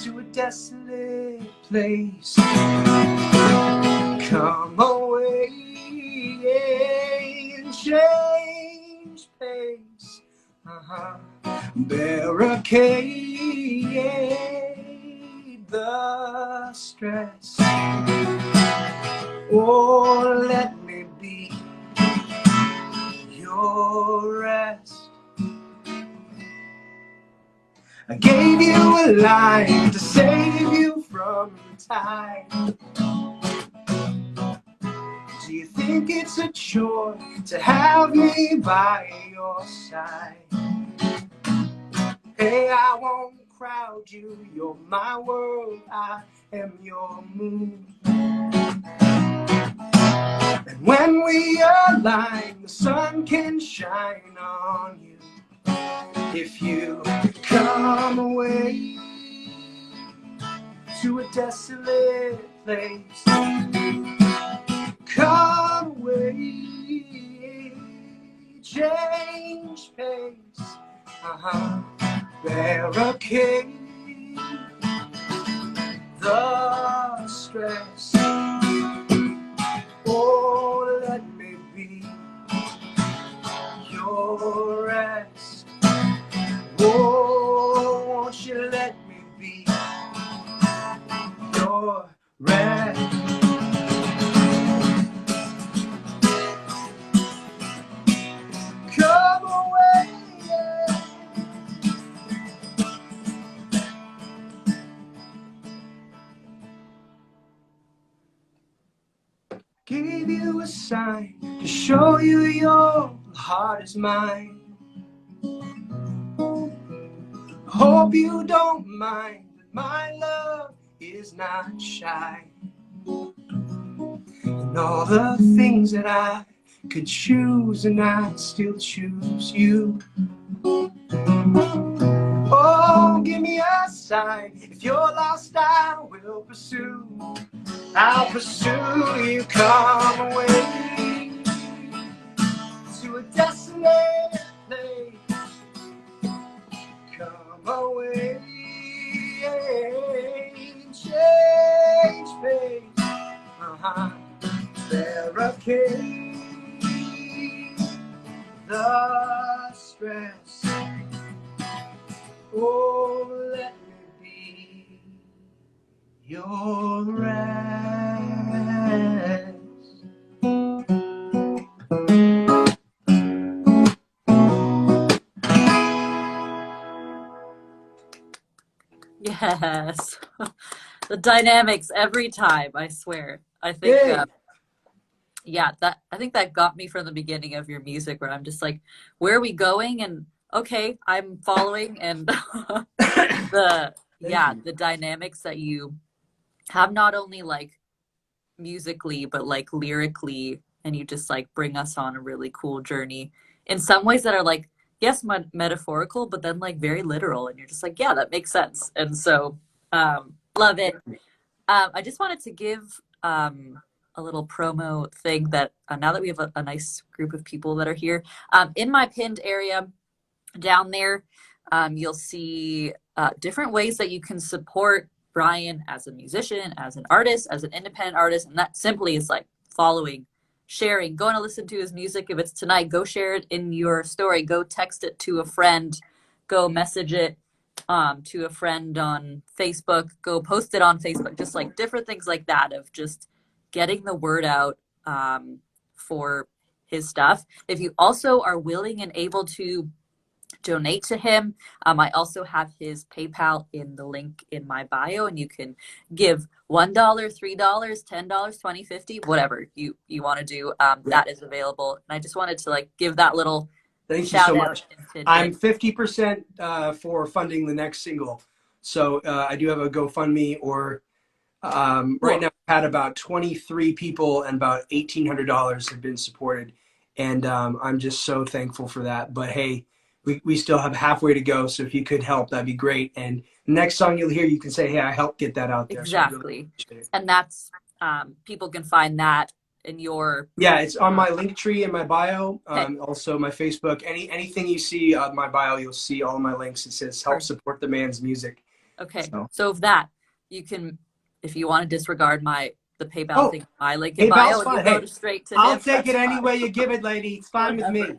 to a desolate place, come away and change pace. Barricade the stress. Oh, let me be your rest. I gave you a line to save you from time. Do you think it's a chore to have me by your side? Hey, I won't crowd you, you're my world, I am your moon. And when we align, the sun can shine on you. If you come away to a desolate place, come away, change pace, barricade the stress. Oh, let me be your rest. Oh, won't you let me be your rest? Come away, yeah. Gave you a sign to show you your heart is mine. Hope you don't mind that my love is not shy. And all the things that I could choose, and I still choose you. Oh, give me a sign. If you're lost, I will pursue. I'll pursue you. Come away to a desolate place. Come away and change pace. Barricade the stress. Oh, let me be your rest. Yes. The dynamics every time, I swear. I think, yeah, that I think that got me from the beginning of your music where I'm just like, where are we going? And okay, I'm following and the Thank yeah, you. the dynamics that you have not only like musically but like lyrically, and you just like bring us on a really cool journey in some ways that are like yes metaphorical but then like very literal, and you're just like yeah, that makes sense. And so love it. I just wanted to give a little promo thing that now that we have a nice group of people that are here, in my pinned area down there, you'll see different ways that you can support Brian as a musician, as an artist, as an independent artist. And that simply is like following, sharing, going to listen to his music. If it's tonight, go share it in your story, go text it to a friend, go message it to a friend on Facebook, go post it on Facebook, just like different things like that of just getting the word out for his stuff. If you also are willing and able to donate to him, I also have his PayPal in the link in my bio, and you can give $1, $3, $10, 20, 50, whatever you want to do. Yeah. That is available. And I just wanted to like give that little Thank you so shout out much. and tidbit. I'm 50% for funding the next single. So I do have a GoFundMe, or right Cool. now I've had about 23 people and about $1,800 have been supported. And I'm just so thankful for that. But hey, we still have halfway to go. So if you could help, that'd be great. And the next song you'll hear, you can say, hey, I helped get that out there. So I really Exactly. appreciate it. And that's people can find that in your Yeah, it's on uh, my link tree in my bio. okay, Also my Facebook. Anything you see on my bio, you'll see all my links. It says help perfect. support the man's music. Okay. So, So if that you can, if you want to disregard the PayPal oh, thing, my link in PayPal's bio, and you fine. go Hey, to straight to I'll him, take that's it any fine. way you give it, lady. It's fine with Whatever. me.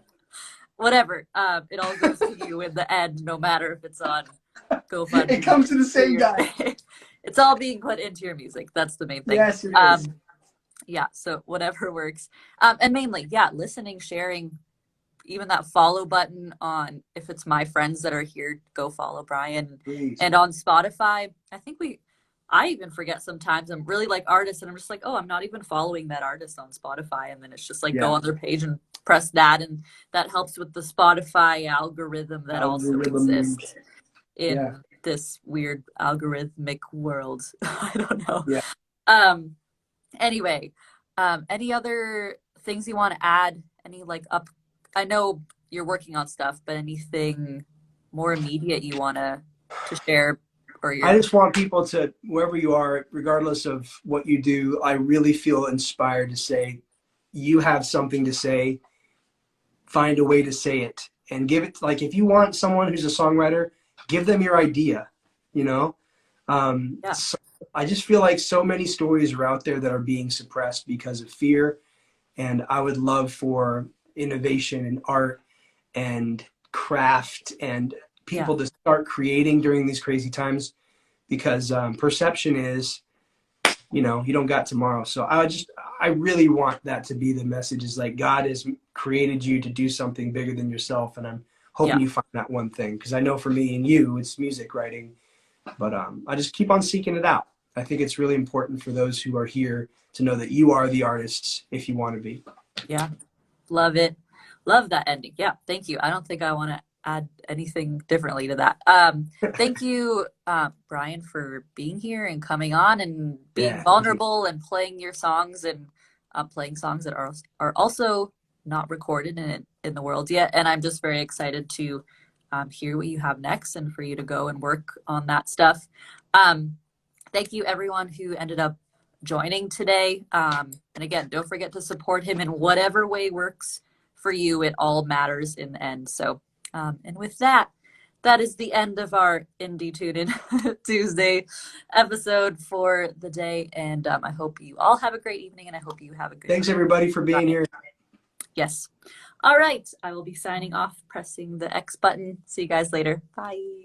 Whatever. It all goes to you in the end, no matter if it's on It GoFundMe comes to the for same your guy. it's all being put into your music. That's the main thing. Yes, it is. Yeah, so whatever works. And mainly, yeah, listening, sharing, even that follow button on, if it's my friends that are here, go follow Brian. Please. And on Spotify, I even forget sometimes. I'm really like artists and I'm just like, oh, I'm not even following that artist on Spotify. And then it's just like go Yeah. on their page and press that. And that helps with the Spotify algorithm that also Algorithm. exists Yeah. in this weird algorithmic world. I don't know. Yeah. Um, anyway, any other things you want to add? Any like I know you're working on stuff, but anything more immediate you want to share or I your just want people to, wherever you are, regardless of what you do, I really feel inspired to say, you have something to say, find a way to say it and give it. Like, if you want someone who's a songwriter, give them your idea, you know? yeah, So I just feel like so many stories are out there that are being suppressed because of fear. And I would love for innovation and art and craft and yeah, people to start creating during these crazy times, because perception is, you don't got tomorrow. So I really want that to be the message, is like God has created you to do something bigger than yourself. And I'm hoping yeah, you find that one thing, because I know for me and you, it's music writing. But I just keep on seeking it out. I think it's really important for those who are here to know that you are the artists if you want to be. yeah. Love it. Love that ending. Yeah, thank you. I don't think I want to add anything differently to that. Thank you, Brian, for being here and coming on and being Yeah. vulnerable and playing your songs and playing songs that are also not recorded in the world yet. And I'm just very excited to hear what you have next and for you to go and work on that stuff. Thank you, everyone who ended up joining today. And again, don't forget to support him in whatever way works for you. It all matters in the end. So, and with that, that is the end of our Indie Tune In Tuesday episode for the day. And I hope you all have a great evening, and I hope you have a good Thanks, everybody, for being here. Yes. All right. I will be signing off, pressing the X button. See you guys later. Bye.